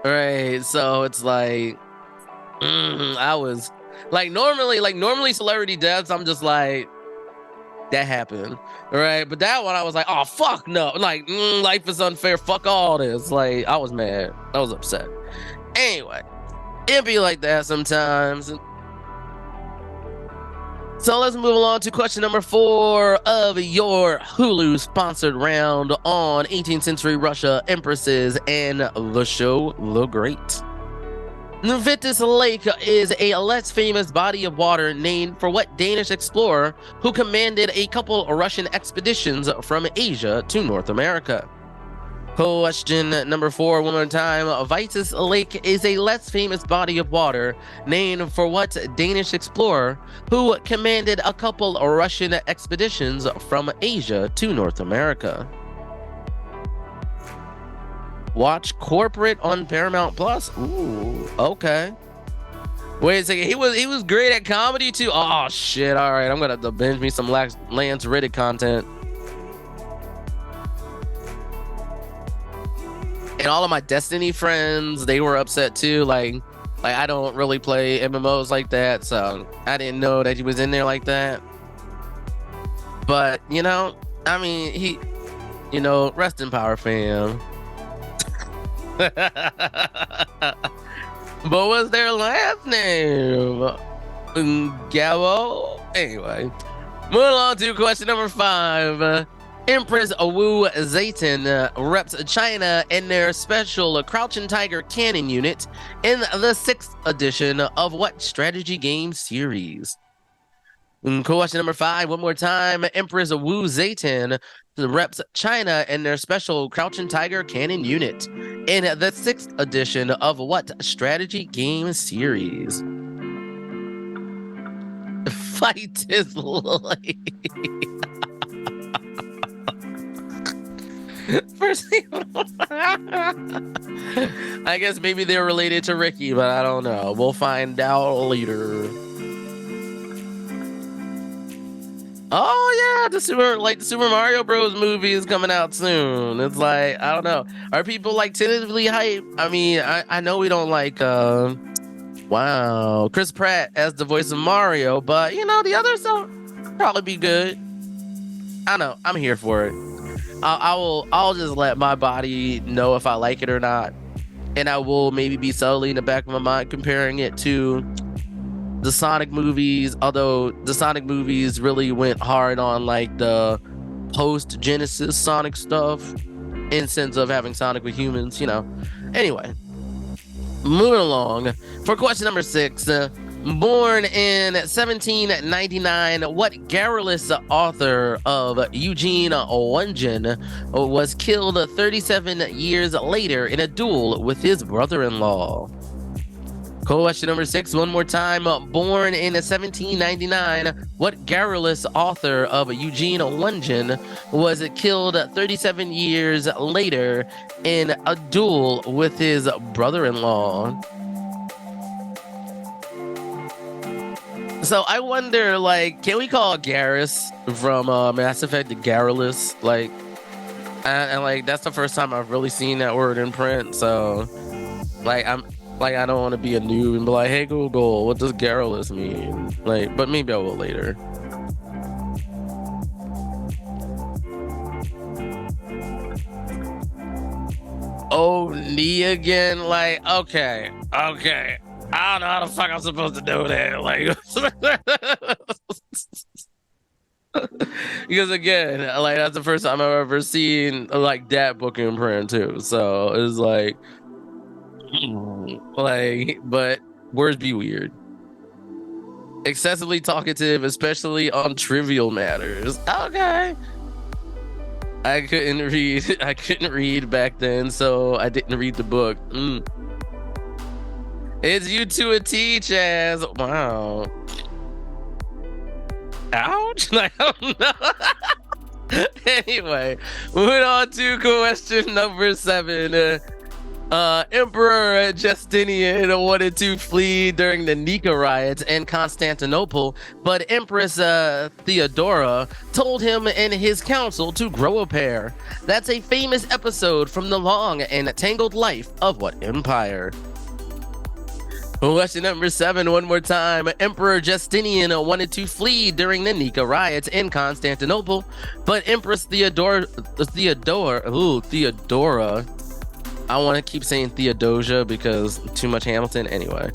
right? So it's like, I was like normally celebrity deaths, I'm just like, that happened, right? But that one, I was like, oh fuck no, like life is unfair, fuck all this. Like I was mad, I was upset. Anyway, it be like that sometimes. So let's move along to question number 4 of your Hulu sponsored round on 18th century Russia, empresses, and the show The Great. Vitus Lake is a less famous body of water named for what Danish explorer who commanded a couple Russian expeditions from Asia to North America? Question number 4, one more time. Vitus Lake is a less famous body of water named for what Danish explorer who commanded a couple Russian expeditions from Asia to North America? Watch Corporate on Paramount Plus. Ooh, okay. Wait a second. He was great at comedy too. Oh shit! All right, I'm gonna have to binge me some Lance Reddick content. And all of my Destiny friends, they were upset too. Like I don't really play MMOs like that, so I didn't know that he was in there like that. But you know, I mean, he, you know, rest in power, fam. But what's their last name? Gabo? Anyway, moving on to question number 5. Empress Wu Zayton reps China in their special Crouching Tiger Cannon unit in the 6th edition of what strategy game series? Question number 5, one more time. Empress Wu Zayton reps China in their special Crouching Tiger Cannon unit in the 6th edition of what strategy game series? Fight is life. First thing, I guess maybe they're related to Ricky, but I don't know. We'll find out later. Oh yeah, the Super Mario Bros. Movie is coming out soon. It's like, I don't know. Are people like tentatively hype? I mean, I know we don't like Chris Pratt as the voice of Mario, but you know, the others will probably be good. I know, I'm here for it. I'll just let my body know if I like it or not. And I will maybe be subtly in the back of my mind comparing it to the Sonic movies, although the Sonic movies really went hard on like the post Genesis Sonic stuff in sense of having Sonic with humans, you know. Anyway, moving along for question number 6. Born in 1799, what garrulous author of Eugene Onegin was killed 37 years later in a duel with his brother-in-law? Question number 6, one more time. Born in 1799, what garrulous author of Eugene Onegin was killed 37 years later in a duel with his brother-in-law? So I wonder, like, can we call Garrus from Mass Effect the Garrulous? Like, and like that's the first time I've really seen that word in print. So, like, I don't want to be a noob and be like, hey Google, what does garrulous mean? Like, but maybe I will later. Oh, knee again? Like, okay. I don't know how the fuck I'm supposed to do that. Like, Because again, like that's the first time I've ever seen like that book in print too. So it's like, but words be weird. Excessively talkative, especially on trivial matters. Okay. I couldn't read. I couldn't read back then, so I didn't read the book. It's you to a T, Chaz. Wow. Ouch. I don't know. Anyway, moving on to question number 7. Emperor Justinian wanted to flee during the Nika riots in Constantinople, but Empress Theodora told him and his council to grow a pair. That's a famous episode from the long and tangled life of what empire? Question number 7, one more time. Emperor Justinian wanted to flee during the Nika riots in Constantinople, but Empress Theodora, I want to keep saying Theodosia because too much Hamilton anyway,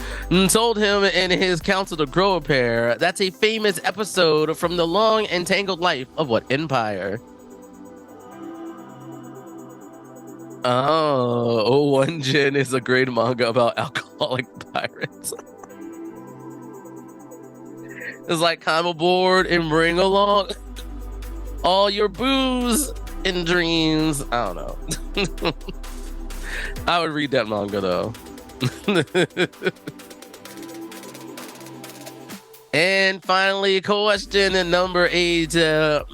told him and his council to grow a pair. That's a famous episode from the long and tangled life of what empire? Oh, One Gin is a great manga about alcoholic pirates. It's like climb aboard and bring along all your booze and dreams. I don't know. I would read that manga though. And finally, question number 8.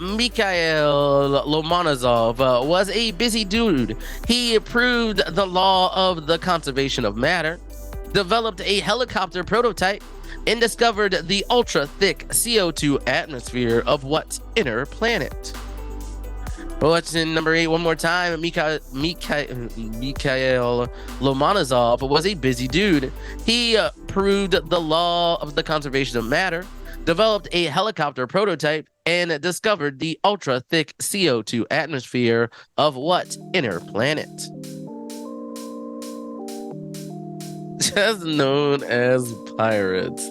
Mikhail Lomonosov was a busy dude. He approved the law of the conservation of matter, developed a helicopter prototype, and discovered the ultra-thick CO2 atmosphere of what inner planet? Question number 8, one more time. Mikhail Lomonosov was a busy dude. He proved the law of the conservation of matter, developed a helicopter prototype, and discovered the ultra-thick CO2 atmosphere of what inner planet? Just known as pirates.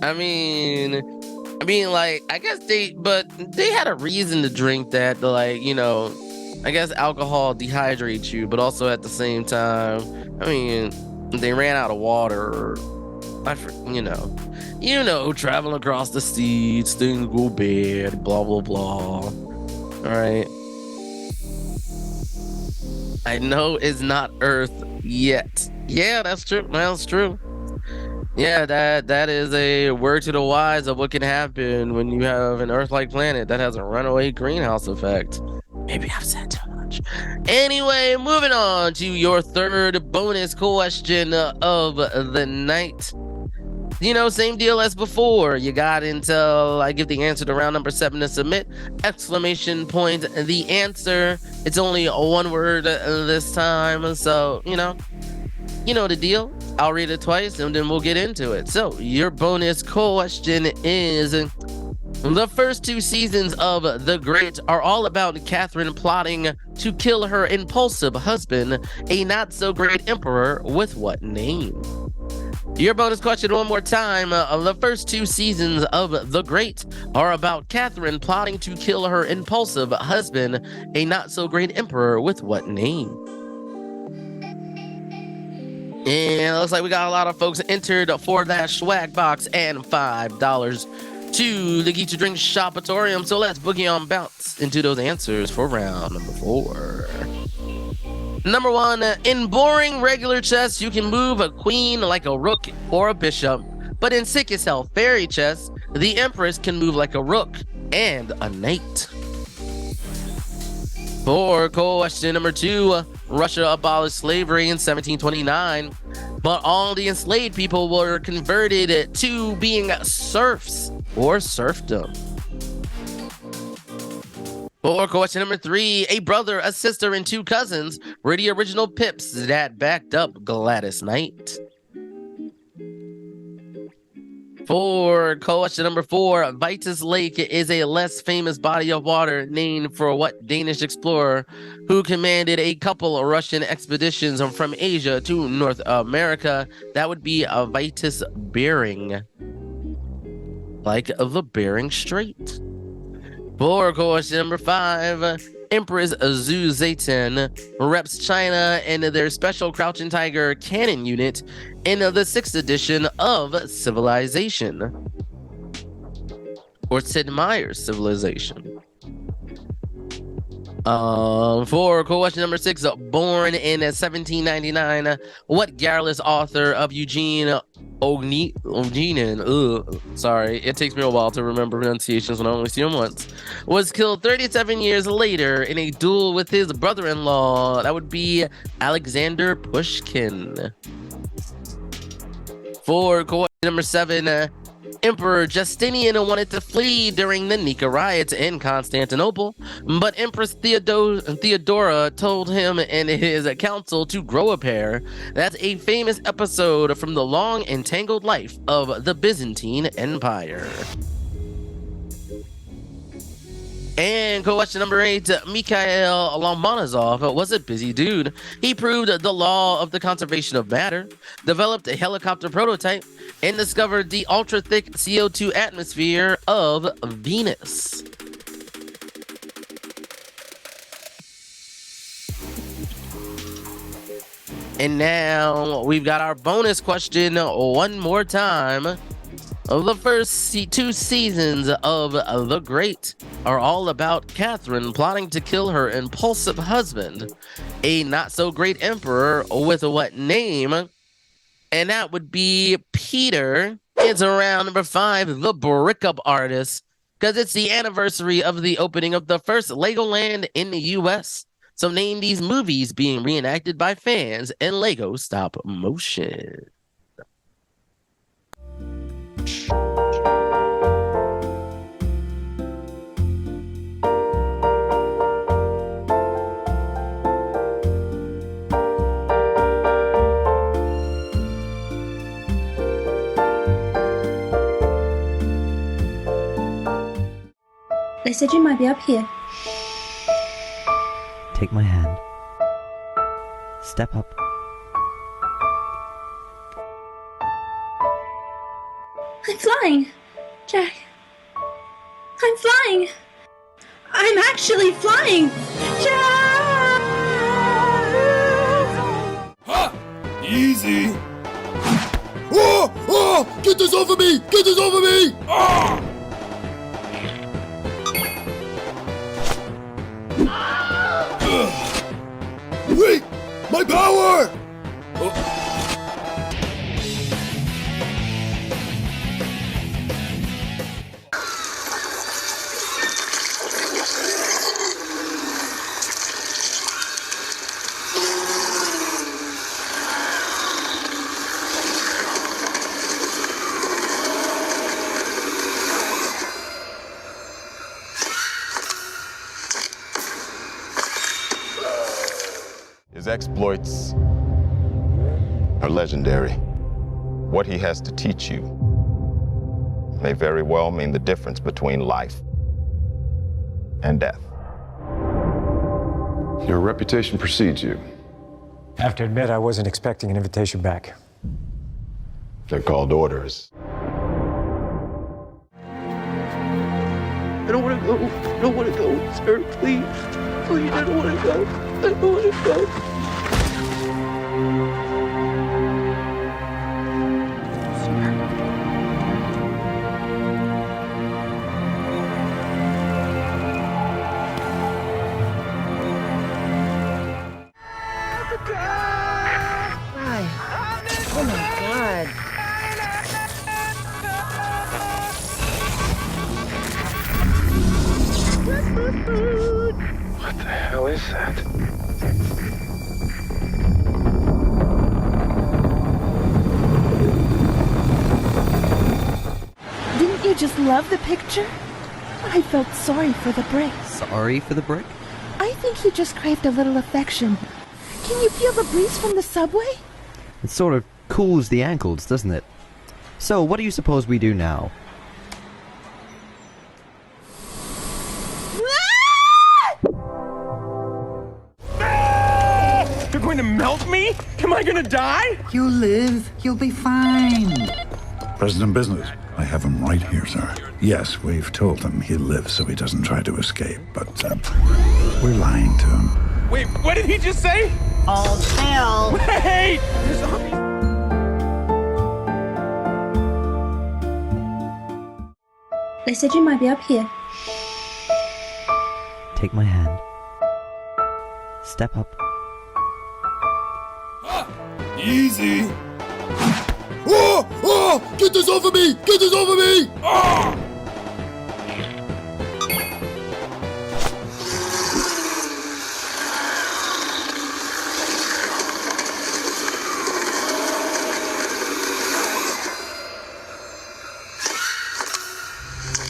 I mean, like, I guess they had a reason to drink that, to, like, you know, I guess alcohol dehydrates you, but also at the same time, I mean, they ran out of water. Traveling across the seas, things go bad, blah, blah, blah. All right. I know it's not Earth yet. Yeah, that's true. That's true. Yeah, that is a word to the wise of what can happen when you have an Earth-like planet that has a runaway greenhouse effect. Maybe I've said too much. Anyway, moving on to your third bonus question of the night. You know, same deal as before. You got until I give the answer to round number 7 to submit. Exclamation point, the answer. It's only one word this time, so, you know the deal. I'll read it twice and then we'll get into it. So your bonus question is: the first 2 seasons of The Great are all about Catherine plotting to kill her impulsive husband, a not so great emperor, with what name? Your bonus question one more time. The first 2 seasons of The Great are about Catherine plotting to kill her impulsive husband, a not so great emperor, with what name? And it looks like we got a lot of folks entered for that swag box and $5 to the Geeks to Drink Shopatorium. So let's boogie on bounce into those answers for round number 4. Number 1, in boring regular chess, you can move a queen like a rook or a bishop. But in sick as hell fairy chess, the empress can move like a rook and a knight. For question number 2, Russia abolished slavery in 1729, but all the enslaved people were converted to being serfs or serfdom. For question number 3, a brother, a sister, and 2 cousins were the original Pips that backed up Gladys Knight. For question number 4, Vitus Lake is a less famous body of water named for what Danish explorer who commanded a couple of Russian expeditions from Asia to North America? That would be Vitus Bering, like the Bering Strait. For question number 5, Empress Zhu Zetian reps China in their special Crouching Tiger cannon unit in the 6th edition of Civilization. Or Sid Meier's Civilization. For question number 6, born in 1799, what garrulous author of Eugene Onegin, sorry, it takes me a while to remember pronunciations when I only see him once, was killed 37 years later in a duel with his brother-in-law? That would be Alexander Pushkin. For question number 7, Emperor Justinian wanted to flee during the Nika riots in Constantinople, but Empress Theodora told him and his council to grow a pair. That's a famous episode from the long and tangled life of the Byzantine Empire. And question number 8, Mikhail Lomonosov was a busy dude. He proved the law of the conservation of matter, developed a helicopter prototype, and discovered the ultra-thick CO2 atmosphere of Venus. And now we've got our bonus question one more time. The first 2 seasons of The Great are all about Catherine plotting to kill her impulsive husband, a not-so-great emperor with what name? And that would be Peter. It's around number 5, The Breakup Artist, because it's the anniversary of the opening of the first Legoland in the U.S. So name these movies being reenacted by fans in Lego stop motion. They said you might be up here. Take my hand. Step up. I'm flying! Jack. I'm flying! I'm actually flying! Jack! Ha! Easy! Oh! Oh! Get this over me! Get this over me! Oh! Wait! My power! Oh. His exploits are legendary. What he has to teach you may very well mean the difference between life and death. Your reputation precedes you. I have to admit, I wasn't expecting an invitation back. They're called orders. I don't want to go. I don't want to go, sir. Please. Please, I don't want to go. I don't want to go. Oh my God. What the hell is that? Didn't you just love the picture? I felt sorry for the brick. Sorry for the brick? I think he just craved a little affection. Can you feel the breeze from the subway? It sort of cools the ankles, doesn't it? So, what do you suppose we do now? You're going to melt me? Am I going to die? You live, you'll be fine. President Business, I have him right here, sir. Yes, we've told him he lives so he doesn't try to escape, but we're lying to him. Wait, what did he just say? All hell! Wait! They said you might be up here. Take my hand. Step up. Easy. Oh! Oh! Get this off of me! Get this off of me! Ah!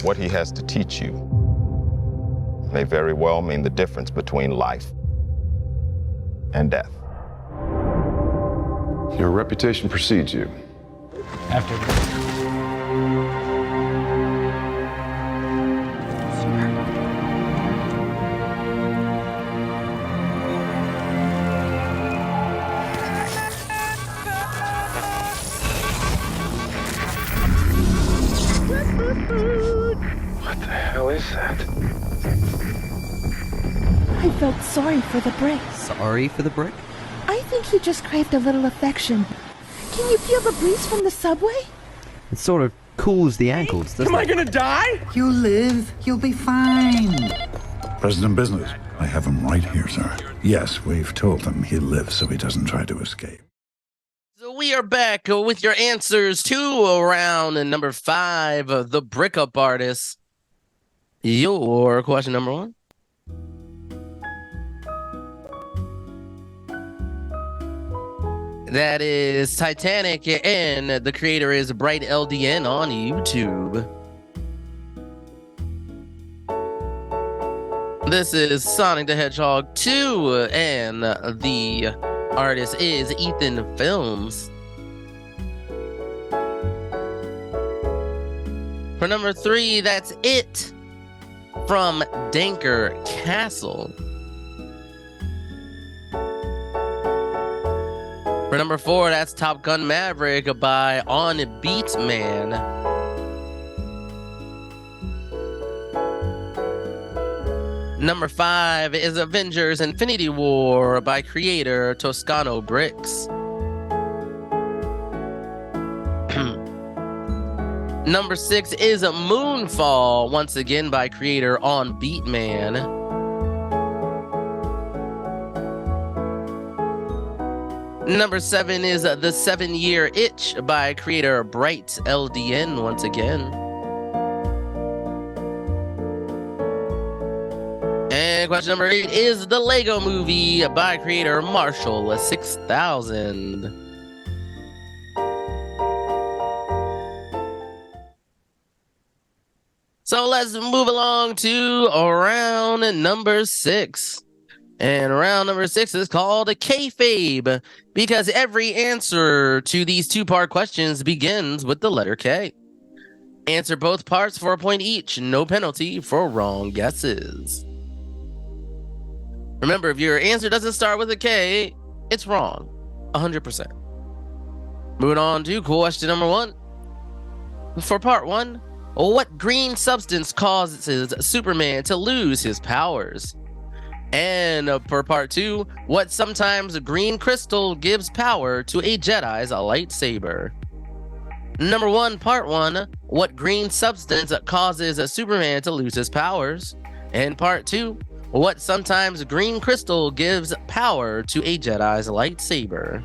What he has to teach you may very well mean the difference between life and death. Your reputation precedes you. After What the hell is that? I felt sorry for the brick. Sorry for the brick? I think he just craved a little affection. Can you feel the breeze from the subway? It sort of cools the ankles, doesn't Am I it? gonna die? You live, you'll be fine. President Business, I have him right here, sir. Yes, we've told him he lives so he doesn't try to escape. So we are back with your answers to round number 5 of the Brick Up Artist. Your question number 1. That is Titanic, and the creator is Bright LDN on YouTube. This is Sonic the Hedgehog 2, and the artist is Ethan Films. For number 3, that's It from Danker Castle. For number 4, that's Top Gun Maverick by On Beat Man. Number 5 is Avengers Infinity War by creator Toscano Bricks. Number 6 is Moonfall, once again by creator On Beat Man. Number 7 is The 7-Year Itch by creator Bright LDN, once again. And question number 8 is The Lego Movie by creator Marshall 6000. So let's move along to round number 6. And round number 6 is called a kayfabe because every answer to these 2-part questions begins with the letter K. Answer both parts for a point each. No penalty for wrong guesses. Remember, if your answer doesn't start with a K, it's wrong. 100%. Moving on to question number 1. For part 1, what green substance causes Superman to lose his powers? And for part 2, what sometimes green crystal gives power to a Jedi's lightsaber? Number 1, part 1, what green substance causes Superman to lose his powers? And part 2, what sometimes green crystal gives power to a Jedi's lightsaber?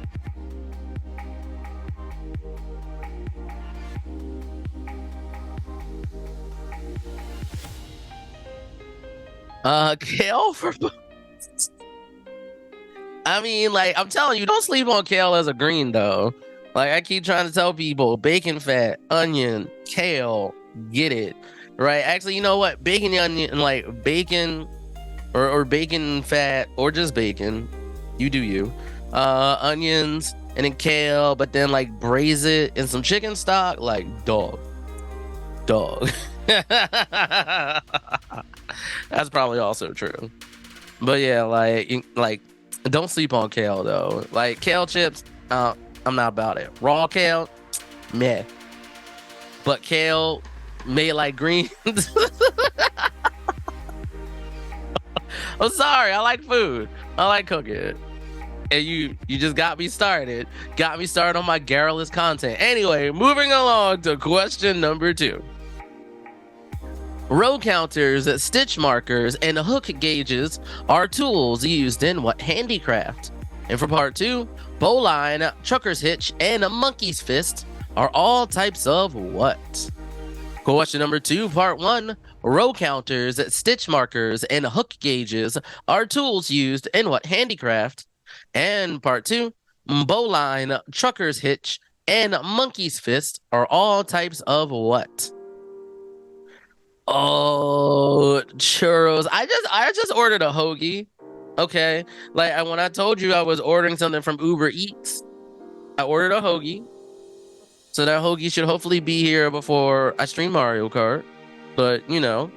Kale for... I mean, like, I'm telling you, don't sleep on kale as a green, though. Like, I keep trying to tell people, bacon fat, onion, kale, get it, right? Actually, you know what? Bacon, onion, like, bacon or bacon fat or just bacon. You do you. Onions and then kale, but then, like, braise it in some chicken stock. Like, dog. That's probably also true. But yeah, like don't sleep on kale though. Like kale chips, I'm not about it. Raw kale, meh. But kale made like green. I'm sorry. I like food. I like cooking. And you just got me started. Got me started on my garrulous content. Anyway, moving along to question number 2. Row counters, stitch markers, and hook gauges are tools used in what handicraft? And for part 2, bowline, trucker's hitch, and a monkey's fist are all types of what? Question number 2, part 1. Row counters, stitch markers, and hook gauges are tools used in what handicraft? And part 2, bowline, trucker's hitch, and monkey's fist are all types of what? Oh, churros. I just ordered a hoagie. Okay. Like when I told you I was ordering something from Uber Eats, I ordered a hoagie. So that hoagie should hopefully be here before I stream Mario Kart. But, you know,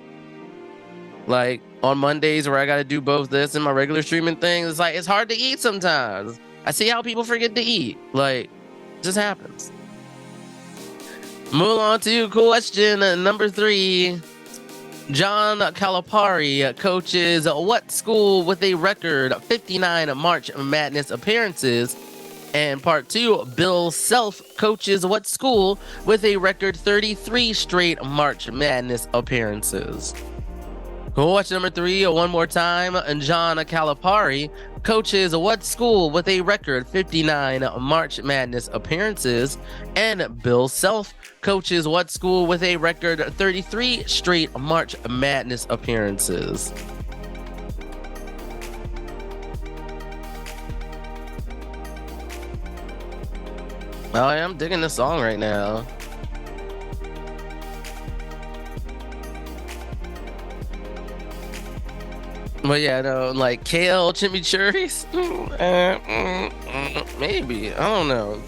like on Mondays where I got to do both this and my regular streaming thing, it's like it's hard to eat sometimes. I see how people forget to eat. Like, it just happens. Move on to question number 3. John Calipari coaches what school with a record 59 March Madness appearances? And part 2, Bill Self coaches what school with a record 33 straight March Madness appearances? Question number 3, one more time. John Calipari coaches what school with a record 59 March Madness appearances? And Bill Self coaches what school with a record 33 straight March Madness appearances? Oh, I'm digging this song right now. But yeah, no, like kale chimichurris? Maybe. I don't know.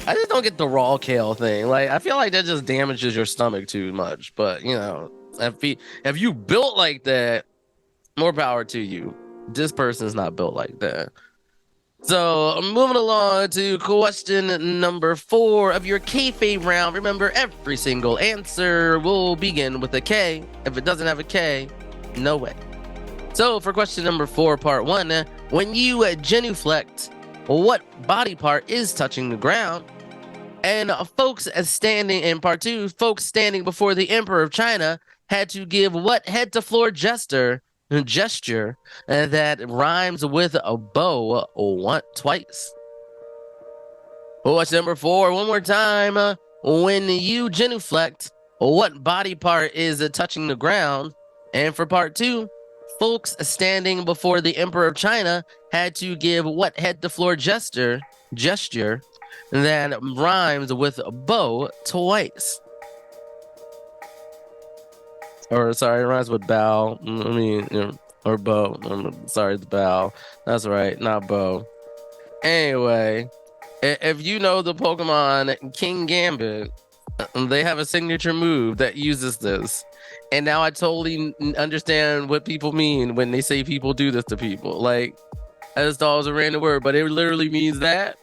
I just don't get the raw kale thing. Like, I feel like that just damages your stomach too much. But, you know, if you built like that, more power to you. This person's not built like that. So, moving along to question number 4 of your kayfabe round. Remember, every single answer will begin with a K. If it doesn't have a K, no way. So, for question number 4, part 1, when you genuflect, what body part is touching the ground? And folks standing in part 2, folks standing before the Emperor of China had to give what head-to-floor gesture that rhymes with a bow twice? Question number 4, one more time. When you genuflect, what body part is touching the ground? And for part 2, folks standing before the Emperor of China had to give what head-to-floor gesture that rhymes with bow twice? Or sorry, it rhymes with bow. I mean, you know, or bow. Sorry, it's bow. That's right, not bow. Anyway, if you know the Pokemon King Gambit, they have a signature move that uses this. And now I totally understand what people mean when they say people do this to people. Like, I just thought it was a random word, but it literally means that.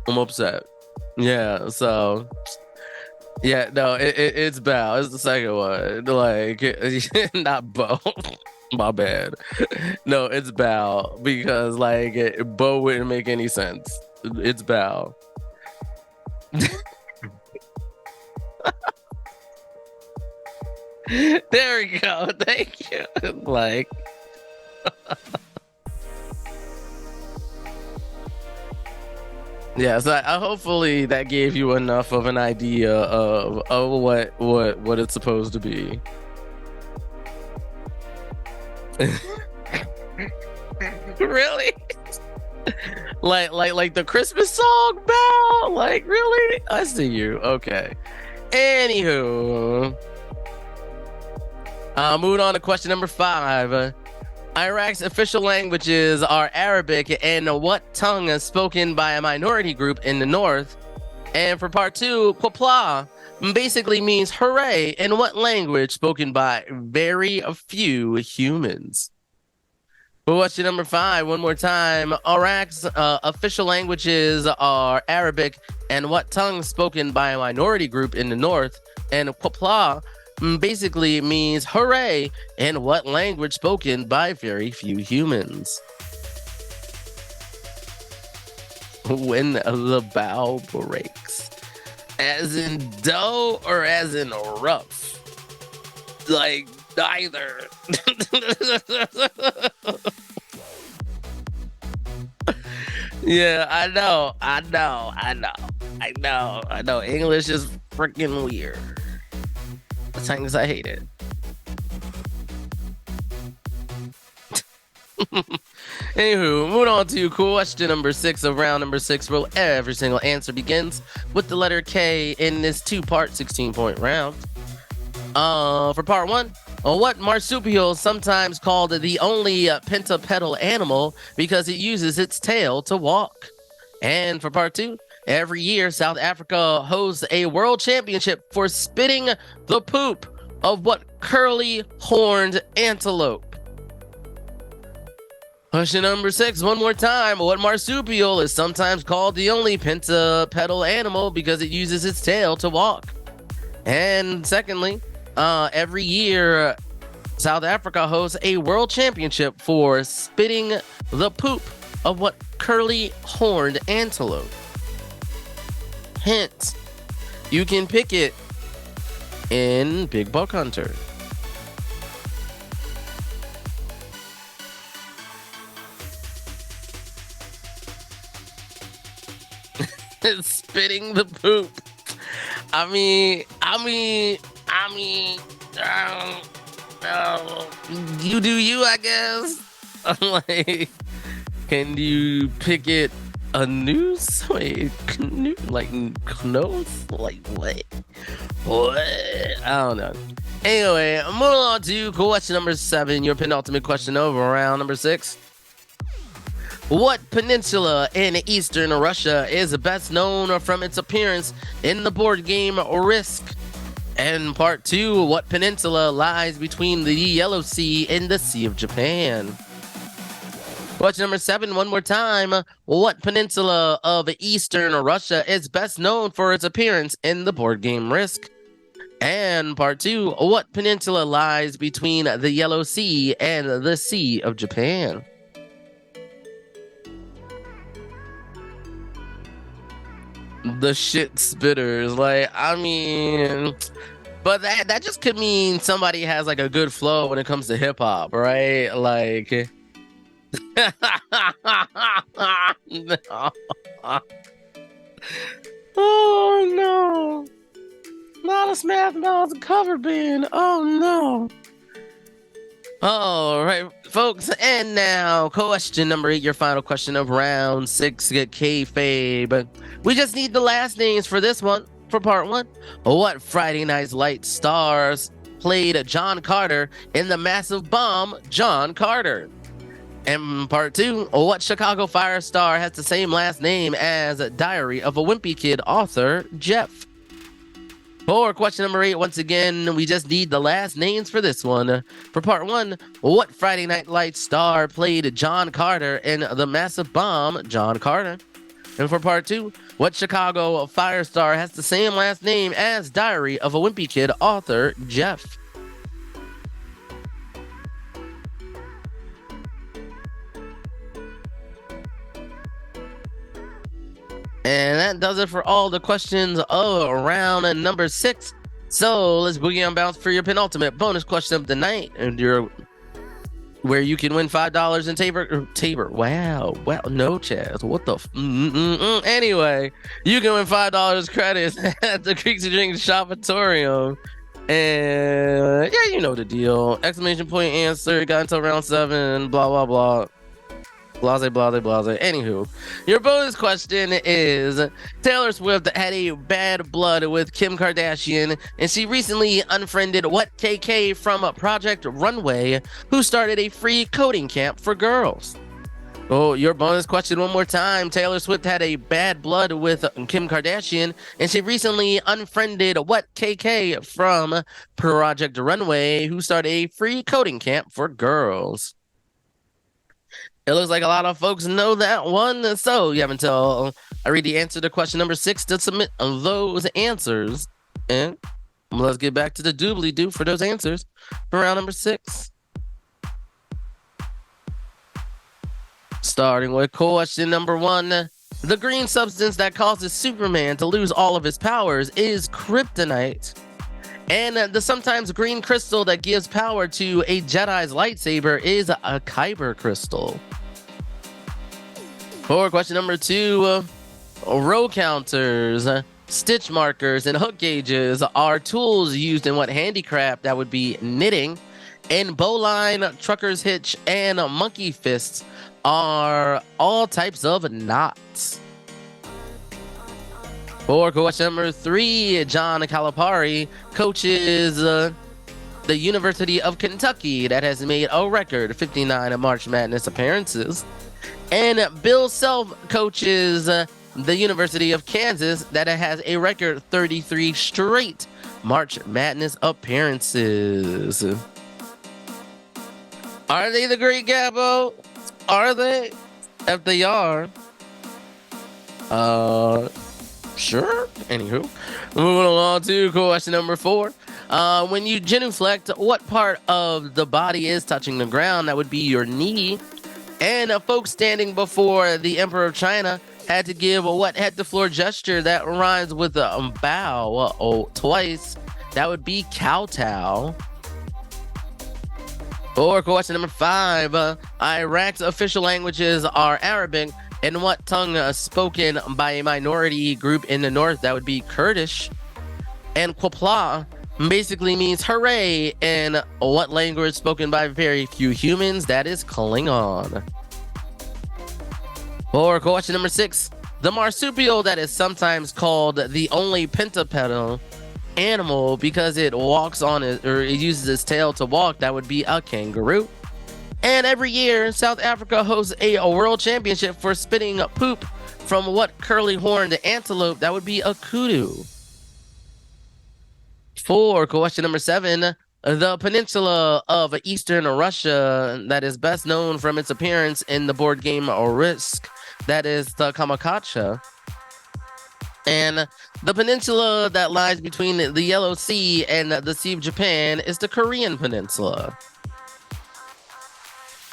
I'm upset. Yeah, so... Yeah, no, it's bow. It's the second one. Like, not bow. My bad. No, it's bow. Because, like, bow wouldn't make any sense. It's bow. There we go. Thank you. Like... Yeah, so hopefully that gave you enough of an idea of what it's supposed to be. Really? like the Christmas song Bell? Like, really? I see you. Okay. Anywho, moving on to question number 5. Iraq's official languages are Arabic and what tongue is spoken by a minority group in the north? And for part 2, Qapla basically means hooray in what language spoken by very few humans? Question number 5, one more time. Iraq's official languages are Arabic and what tongue spoken by a minority group in the north? And Qapla' basically means hooray in what language spoken by very few humans? When the bow breaks. As in dough or as in rough? Like neither. Yeah, I know. English is freaking weird. Sometimes I hate it. Anywho, moving on to question number 6 of round number 6, where every single answer begins with the letter K in this 2-part 16-point round. For part 1, what marsupial is sometimes called the only pentapedal animal because it uses its tail to walk? And for part 2, every year South Africa hosts a world championship for spitting the poop of what curly horned antelope? Question number 6, one more time. What marsupial is sometimes called the only pentapedal animal because it uses its tail to walk? And secondly, every year South Africa hosts a world championship for spitting the poop of what curly horned antelope? Hint, you can pick it in Big Buck Hunter. Spitting the poop. I mean, you do you, I guess. Like, can you pick it a noose? Wait, like nose? Like what? What? I don't know. Anyway, moving on to question number 7, your penultimate question of round number 6. What peninsula in eastern Russia is best known from its appearance in the board game Risk? And part 2, what peninsula lies between the Yellow Sea and the Sea of Japan? Question number 7, one more time. What peninsula of eastern Russia is best known for its appearance in the board game Risk? And part 2, what peninsula lies between the Yellow Sea and the Sea of Japan? The shit spitters, like, I mean, but that just could mean somebody has like a good flow when it comes to hip hop, right? Like, no. Oh no, not a Smash Mouth cover band. Oh no. All right, folks, and now question number 8, your final question of round 6, get kayfabe. We just need the last names for this one, for part 1. What Friday Night Lights stars played John Carter in the massive bomb John Carter? And part 2, what Chicago Fire star has the same last name as Diary of a Wimpy Kid author Jeff? For question number 8, once again, we just need the last names for this one. For part 1, what Friday Night Lights star played John Carter in the massive bomb John Carter? And for part 2, what Chicago Fire star has the same last name as Diary of a Wimpy Kid author Jeff? And that does it for all the questions of round number 6. So let's boogie on bounce for your penultimate bonus question of the night, and where you can win $5 in Tabor. Wow, no, Chaz. What the? Anyway, you can win $5 credits at the Creeks and Drinks Shopatorium. And yeah, you know the deal. Exclamation point answer. Got until round 7. Blah blah blah. Blase, blase, blase. Anywho, your bonus question is: Taylor Swift had a bad blood with Kim Kardashian, and she recently unfriended what KK from Project Runway, who started a free coding camp for girls? Oh, your bonus question one more time. Taylor Swift had a bad blood with Kim Kardashian, and she recently unfriended what KK from Project Runway, who started a free coding camp for girls? It looks like a lot of folks know that one, so you have until I read the answer to question number 6 to submit those answers. And Let's get back to the doobly-doo for those answers for round number 6. Starting with question number 1. The green substance that causes Superman to lose all of his powers is kryptonite. And the sometimes green crystal that gives power to a Jedi's lightsaber is a kyber crystal. For question number 2, row counters, stitch markers, and hook gauges are tools used in what handicraft? That would be knitting. And bowline, trucker's hitch, and monkey fists are all types of knots. For question number 3, John Calipari coaches the University of Kentucky that has made a record 59 March Madness appearances. And Bill Self coaches the University of Kansas that has a record 33 straight March Madness appearances. Are they the Great Gabbo? Are they? If they are, sure. Anywho, moving along to question number 4. When you genuflect, what part of the body is touching the ground? That would be your knee. And folks standing before the Emperor of China had to give what head-to-floor gesture that rhymes with a bow twice. That would be kowtow. For question number 5, Iraq's official languages are Arabic. And what tongue spoken by a minority group in the north? That would be Kurdish. And Qapla basically means hooray. And what language spoken by very few humans? That is Klingon. For question number 6, the marsupial that is sometimes called the only pentapedal animal because it walks on it, or it uses its tail to walk, that would be a kangaroo. And every year, South Africa hosts a world championship for spitting poop from what curly-horned antelope? That would be a kudu. For question number 7, the peninsula of eastern Russia that is best known from its appearance in the board game Risk, that is the Kamakacha. And the peninsula that lies between the Yellow Sea and the Sea of Japan is the Korean Peninsula.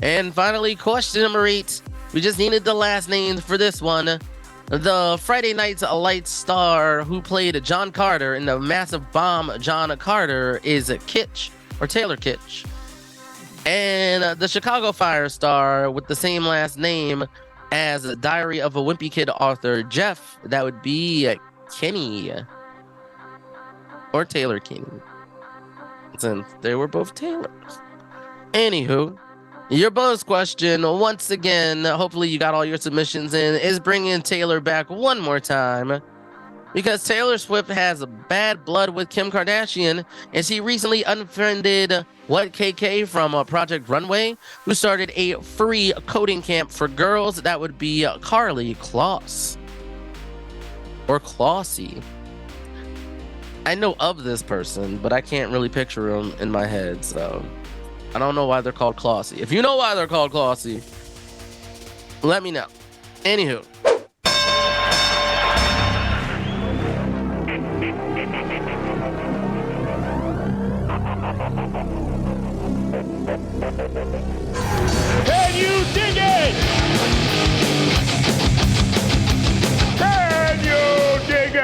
And finally, question number 8. We just needed the last names for this one. The Friday Night's Light star who played John Carter in the massive bomb John Carter is Kitsch, or Taylor Kitsch. And the Chicago Fire star with the same last name as Diary of a Wimpy Kid author Jeff, that would be Kenny, or Taylor Kinney, since they were both Taylors. Anywho, your bonus question, once again, hopefully you got all your submissions in, is bringing Taylor back one more time. Because Taylor Swift has bad blood with Kim Kardashian, and she recently unfriended KK from Project Runway, who started a free coding camp for girls. That would be Carly Kloss. Or Klossy. I know of this person, but I can't really picture him in my head, so I don't know why they're called Klossy. If you know why they're called Klossy, let me know. Anywho. Can you dig it? Can you dig it?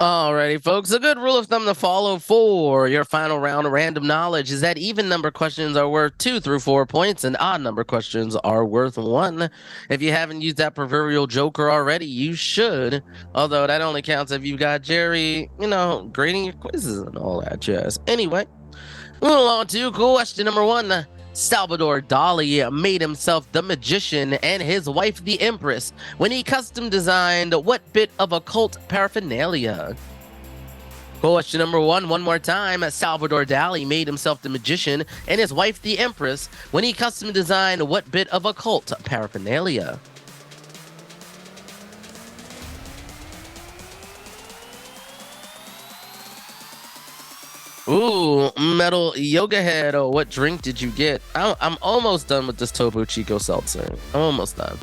Alrighty, folks. A good rule of thumb to follow for your final round of random knowledge is that even number questions are worth 2 through 4 points, and odd number questions are worth 1. If you haven't used that proverbial joker already, you should. Although that only counts if you got Jerry, grading your quizzes and all that jazz. Anyway, moving on to question number 1. Salvador Dali made himself the magician and his wife the empress when he custom designed what bit of occult paraphernalia? Question number 1, one more time. Salvador Dali made himself the magician and his wife the empress when he custom designed what bit of occult paraphernalia? Ooh, Metal Yoga Head. Oh, what drink did you get? I'm almost done with this Topo Chico seltzer. I'm almost done.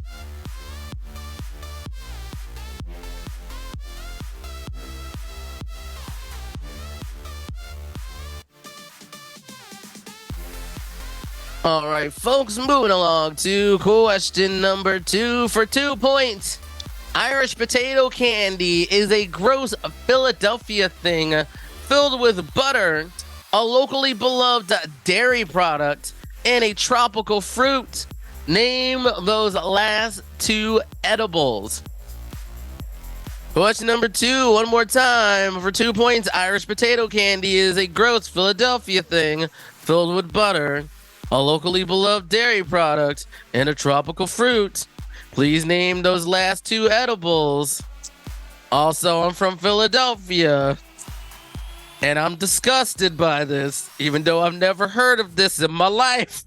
All right, folks, moving along to question number 2 for 2 points. Irish potato candy is a gross Philadelphia thing filled with butter, a locally beloved dairy product, and a tropical fruit. Name those last 2 edibles. Question number 2, one more time for 2 points. Irish potato candy is a gross Philadelphia thing filled with butter, a locally beloved dairy product, and a tropical fruit. Please name those last 2 edibles. Also, I'm from Philadelphia, and I'm disgusted by this, even though I've never heard of this in my life.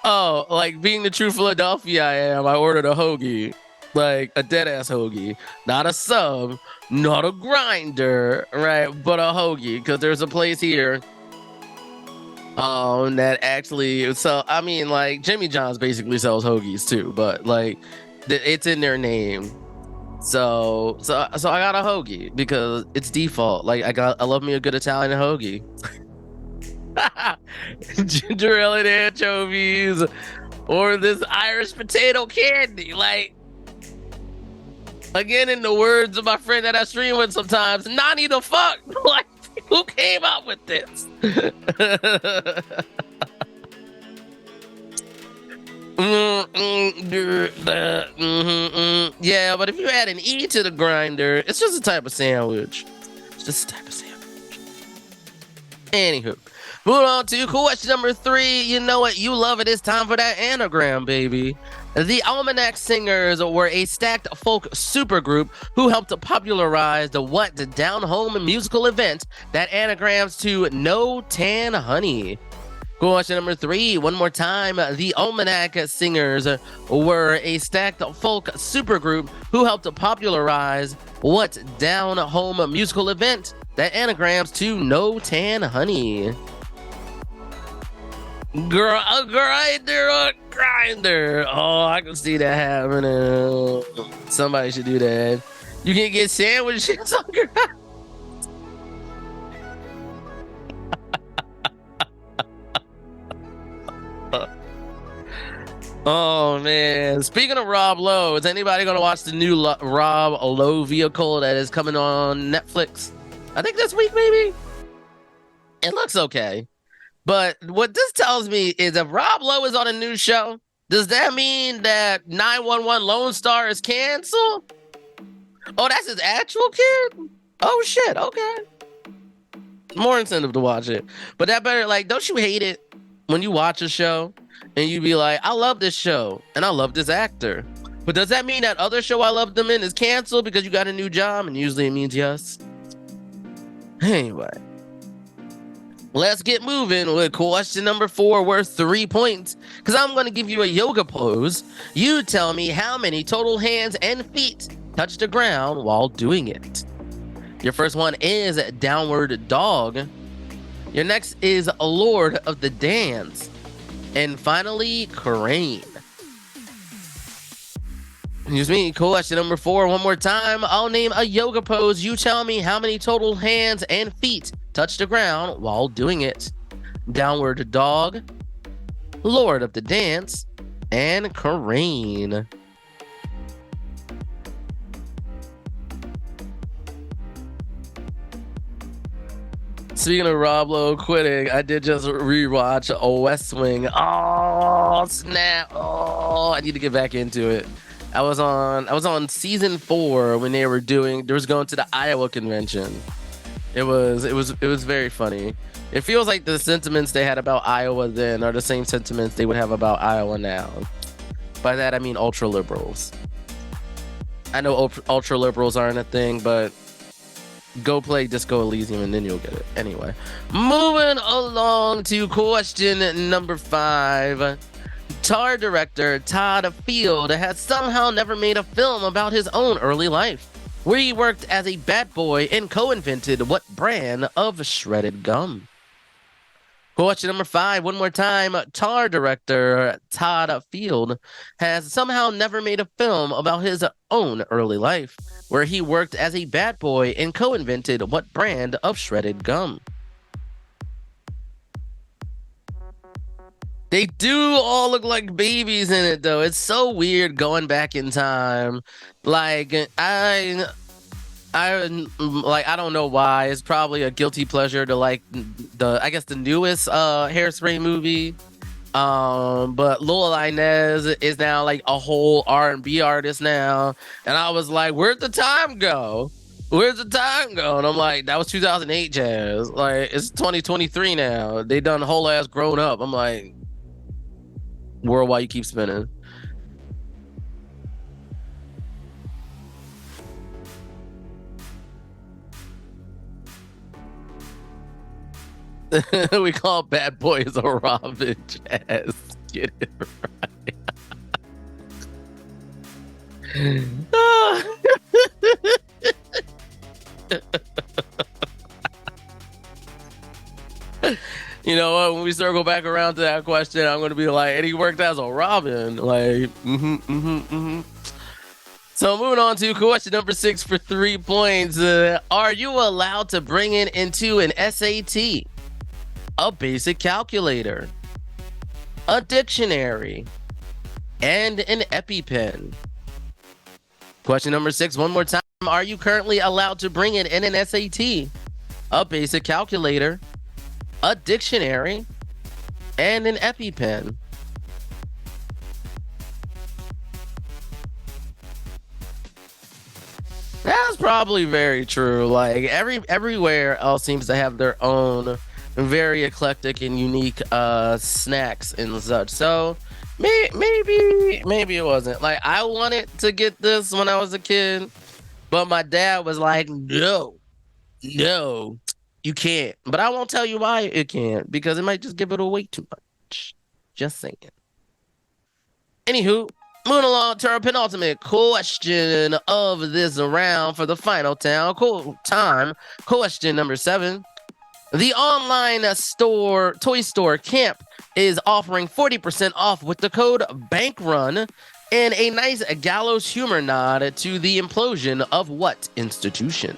Oh, like being the true Philadelphia I am, I ordered a hoagie. Like a dead-ass hoagie. Not a sub, not a grinder, right? But a hoagie, because there's a place here that actually, so I mean, like Jimmy John's basically sells hoagies too, but like it's in their name. So I got a hoagie because it's default. Like I love me a good Italian hoagie. Ginger ale and anchovies, or this Irish potato candy. Like, again, in the words of my friend that I stream with sometimes, Nani the fuck. Like, who came up with this? Yeah, but if you add an E to the grinder, it's just a type of sandwich. It's just a type of sandwich. Anywho, moving on to question number 3. You know what? You love it. It's time for that anagram, baby. The Almanac Singers were a stacked folk supergroup who helped to popularize the down-home musical event that anagrams to No Tan Honey. Question number 3, one more time. The Almanac Singers were a stacked folk supergroup who helped to popularize what down-home musical event that anagrams to No Tan Honey? Grinder. Oh, I can see that happening. Somebody should do that. You can get sandwiches on grinder. Oh man! Speaking of Rob Lowe, is anybody gonna watch the new Rob Lowe vehicle that is coming on Netflix? I think this week, maybe. It looks okay, but what this tells me is if Rob Lowe is on a new show, does that mean that 911 Lone Star is canceled? Oh, that's his actual kid? Oh shit! Okay, more incentive to watch it. But that better, like, don't you hate it when you watch a show and you be like, I love this show and I love this actor, but does that mean that other show I loved them in is canceled because you got a new job? And usually it means yes. Anyway, let's get moving with question number 4 worth 3 points, because I'm going to give you a yoga pose. You tell me how many total hands and feet touch the ground while doing it. Your first one is downward dog. Your next is Lord of the Dance. And finally, crane. Excuse me, question number 4 one more time. I'll name a yoga pose. You tell me how many total hands and feet touch the ground while doing it. Downward dog, Lord of the Dance, and crane. Speaking of Rob Lowe quitting, I did just rewatch West Wing. Oh snap! Oh, I need to get back into it. I was on season 4 when they was going to the Iowa convention. It was very funny. It feels like the sentiments they had about Iowa then are the same sentiments they would have about Iowa now. By that I mean ultra liberals. I know ultra liberals aren't a thing, but go play Disco Elysium and then you'll get it. Anyway, moving along to question number 5. Tar director Todd Field has somehow never made a film about his own early life. where he worked as a bad boy and co-invented what brand of shredded gum? Question number 5, one more time. Tar director Todd Field has somehow never made a film about his own early life, where he worked as a bad boy and co-invented what brand of shredded gum? They do all look like babies in it, though. It's so weird going back in time. Like, I don't know why. It's probably a guilty pleasure to like the newest Hairspray movie. But Lil Inez is now like a whole R&B artist now, and I was like, where'd the time go? Where's the time go? And I'm like, that was 2008, Chaz. Like, it's 2023 now. They done whole ass grown up. I'm like, world, why you keep spinning? We call bad boys a Robin, Chaz. Get it right. You know what? When we circle back around to that question, I'm going to be like, and he worked as a Robin. Like, So moving on to question number 6 for 3 points. Are you allowed to bring it into an SAT? A basic calculator, a dictionary, and an EpiPen? Question number 6, one more time. Are you currently allowed to bring it in an SAT? A basic calculator, a dictionary, and an EpiPen? That's probably very true. Like everywhere else seems to have their own very eclectic and unique snacks and such. So maybe it wasn't. Like, I wanted to get this when I was a kid, but my dad was like, no, you can't. But I won't tell you why it can't, because it might just give it away too much. Just saying. Anywho, moving along to our penultimate question of this round for the final time. Question number 7. The online toy store Camp is offering 40% off with the code BANKRUN and a nice gallows humor nod to the implosion of what institution?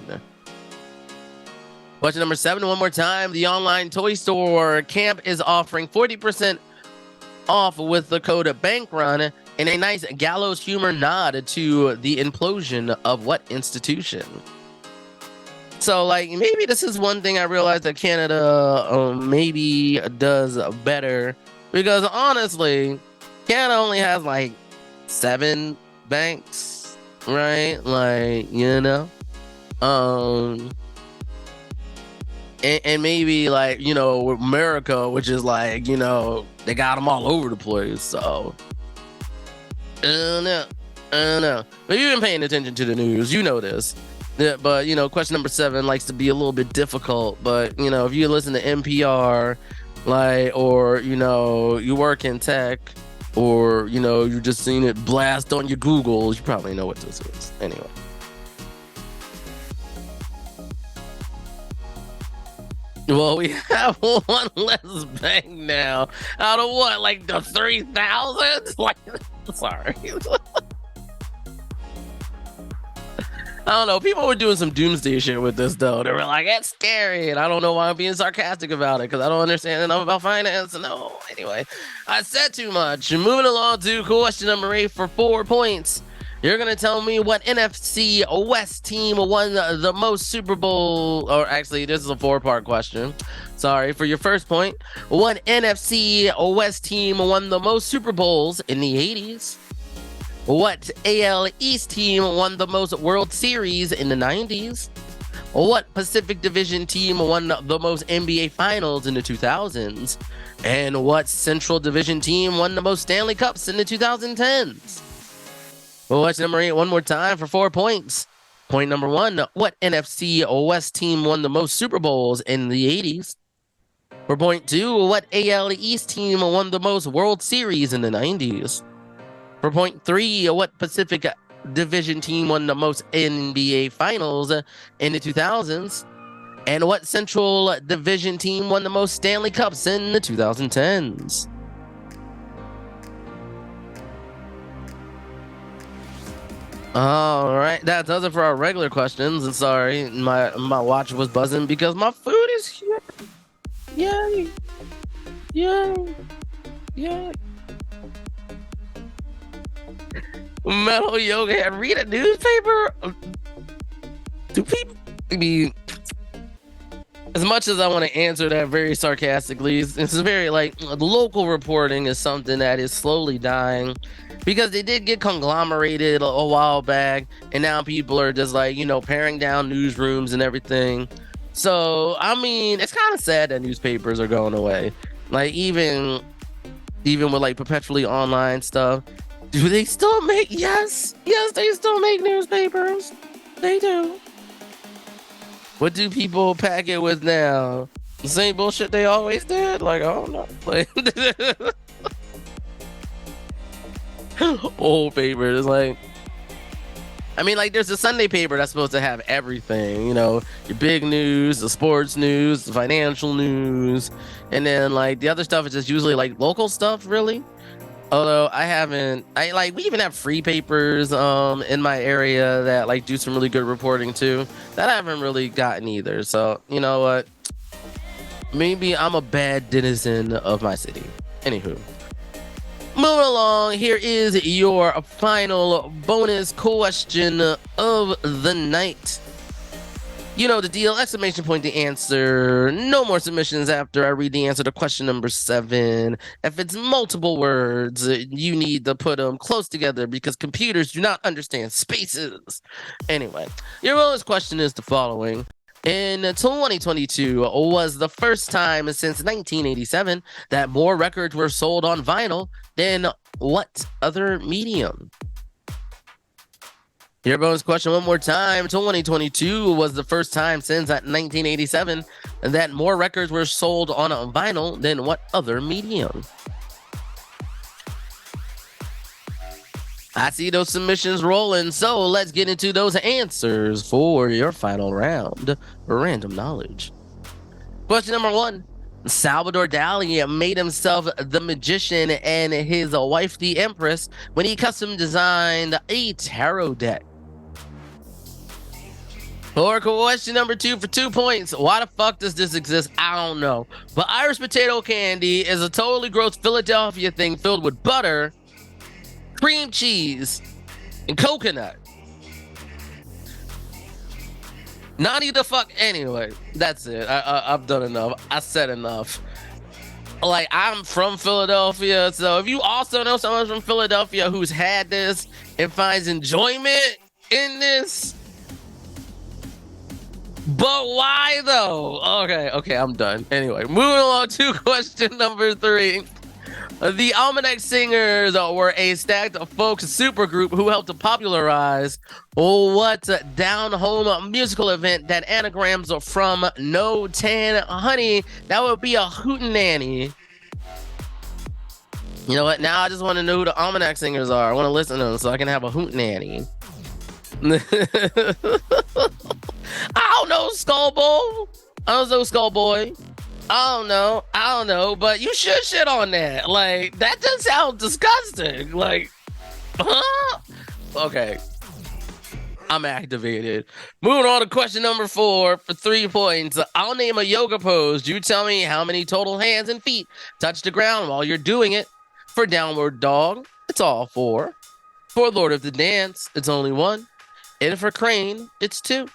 Question number 7, one more time. The online toy store Camp is offering 40% off with the code BANKRUN and a nice gallows humor nod to the implosion of what institution? So, like, maybe this is one thing I realized that Canada maybe does better, because honestly, Canada only has like 7 banks, right? Like, you know, and maybe like, you know, America, which is like, you know, they got them all over the place. So I don't know. But you've been paying attention to the news, you know this. Yeah, but, you know, question number 7 likes to be a little bit difficult. But, you know, if you listen to NPR, like, or, you know, you work in tech, or, you know, you just seen it blast on your Googles, you probably know what this is. Anyway. Well, we have one less bank now. Out of what, like the 3,000? Like, sorry. I don't know. People were doing some doomsday shit with this, though. They were like, it's scary. And I don't know why I'm being sarcastic about it, because I don't understand enough about finance. No, anyway, I said too much. Moving along to question number 8 for 4 points. You're going to tell me what NFC West team won the most Super Bowl, or actually, this is a 4-part question. Sorry. For your first point, what NFC West team won the most Super Bowls in the 80s? What AL East team won the most World Series in the 90s? What Pacific Division team won the most NBA Finals in the 2000s? And what Central Division team won the most Stanley Cups in the 2010s? Question number 8 one more time for 4 points. Point number 1, what NFC West team won the most Super Bowls in the 80s? For point 2, what AL East team won the most World Series in the 90s? For point 3, what Pacific division team won the most NBA finals in the 2000s? And what Central Division team won the most Stanley Cups in the 2010s? All right, that does it for our regular questions. And sorry, my watch was buzzing because my food is here. Yay! Yay! Yay! Metal Yoga, read a newspaper? Do people? I mean, as much as I want to answer that very sarcastically, it's very like local reporting is something that is slowly dying because they did get conglomerated a while back, and now people are just like, you know, paring down newsrooms and everything. So I mean, it's kind of sad that newspapers are going away. Like even with like perpetually online stuff, do they still make? Yes, they still make newspapers. They do. What do people pack it with now? The same bullshit they always did? Like, I don't know. Like, old paper is like, I mean, like, there's a Sunday paper that's supposed to have everything, you know, your big news, the sports news, the financial news, and then like the other stuff is just usually like local stuff, really. Although we even have free papers in my area that like do some really good reporting too, that I haven't really gotten either. So you know what, maybe I'm a bad denizen of my city. Anywho, moving along, here is your final bonus question of the night. You know the deal, exclamation point the answer. No more submissions after I read the answer to question number 7. If it's multiple words, you need to put them close together because computers do not understand spaces. Anyway, your bonus question is the following. In 2022 was the first time since 1987 that more records were sold on vinyl than what other medium? Your bonus question one more time. 2022 was the first time since 1987 that more records were sold on vinyl than what other medium? I see those submissions rolling, so let's get into those answers for your final round. Random knowledge. Question number 1. Salvador Dali made himself the magician and his wife the empress when he custom designed a tarot deck. Or question number 2 for 2 points. Why the fuck does this exist? I don't know. But Irish potato candy is a totally gross Philadelphia thing filled with butter, cream cheese, and coconut. Naughty the fuck. Anyway, that's it. I've done enough. I said enough. Like, I'm from Philadelphia, so if you also know someone from Philadelphia who's had this and finds enjoyment in this, but why though? Okay, I'm done. Anyway, moving along to question number 3. The Almanac Singers were a stacked folk supergroup who helped to popularize what down-home musical event that anagrams from No Tan Honey? That would be a hootenanny. You know what? Now I just want to know who the Almanac Singers are. I want to listen to them so I can have a hootenanny. I don't know, Skullboy. I don't know, Skullboy. I don't know, but you should shit on that. Like, that just sounds disgusting. Like, huh? Okay. I'm activated. Moving on to question number 4 for 3 points. I'll name a yoga pose. You tell me how many total hands and feet touch the ground while you're doing it. For downward dog, it's all 4. For Lord of the Dance, it's only 1. And for crane, it's 2.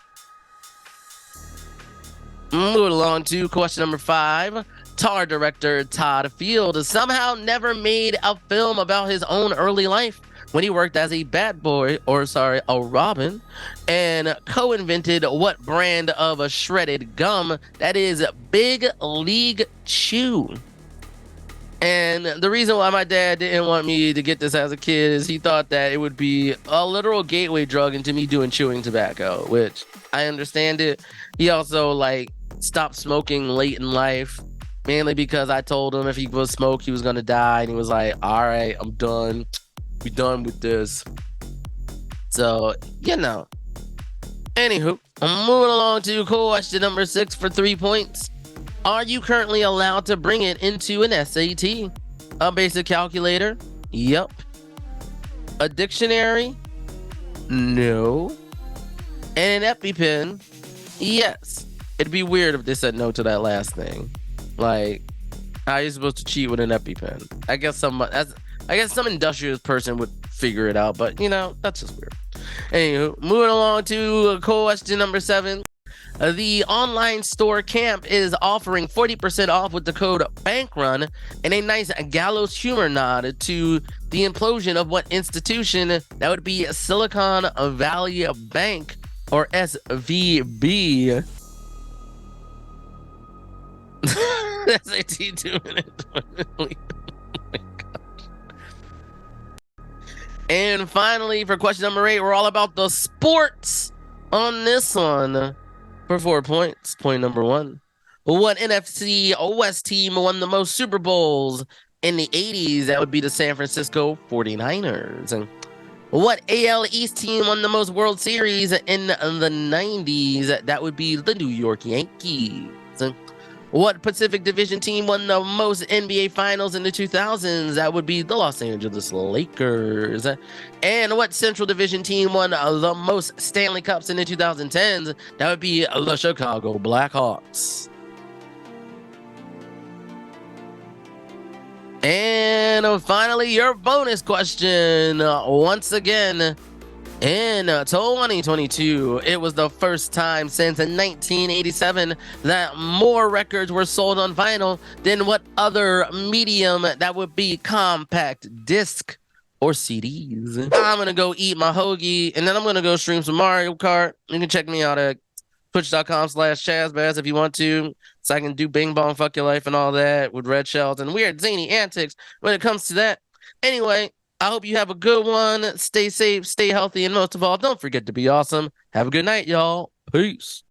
Moving along to question number 5. Tar director Todd Field somehow never made a film about his own early life when he worked as a a Robin, and co-invented what brand of a shredded gum? That is Big League Chew. And the reason why my dad didn't want me to get this as a kid is he thought that it would be a literal gateway drug into me doing chewing tobacco, which I understand it. He also stopped smoking late in life, mainly because I told him if he was smoke, he was going to die. And he was like, all right, I'm done. We done with this. So, you know. Anywho, I'm moving along to question number 6 for 3 points. Are you currently allowed to bring it into an SAT? A basic calculator? Yep. A dictionary? No. And an EpiPen? Yes. It'd be weird if they said no to that last thing. Like, how are you supposed to cheat with an EpiPen? I guess some industrious person would figure it out, but you know, that's just weird. Anywho, moving along to question number 7. The online store Camp is offering 40% off with the code BANKRUN and a nice gallows humor nod to the implosion of what institution? That would be Silicon Valley Bank, or SVB. SAT 2 minutes. And finally, for question number 8, we're all about the sports on this one. For 4 points, point number 1. What NFC West team won the most Super Bowls in the 80s? That would be the San Francisco 49ers. And what AL East team won the most World Series in the 90s? That would be the New York Yankees. And what Pacific Division team won the most NBA Finals in the 2000s? That would be the Los Angeles Lakers. And what Central Division team won the most Stanley Cups in the 2010s? That would be the Chicago Blackhawks. And finally, your bonus question. Once again, in 2022, it was the first time since 1987 that more records were sold on vinyl than what other medium? That would be compact disc or CDs. I'm gonna go eat my hoagie, and then I'm gonna go stream some Mario Kart. You can check me out at twitch.com/ChazBaz if you want to, so I can do Bing Bong Fuck Your Life and all that with red shells and weird zany antics when it comes to that. Anyway, I hope you have a good one. Stay safe, stay healthy, and most of all, don't forget to be awesome. Have a good night, y'all. Peace.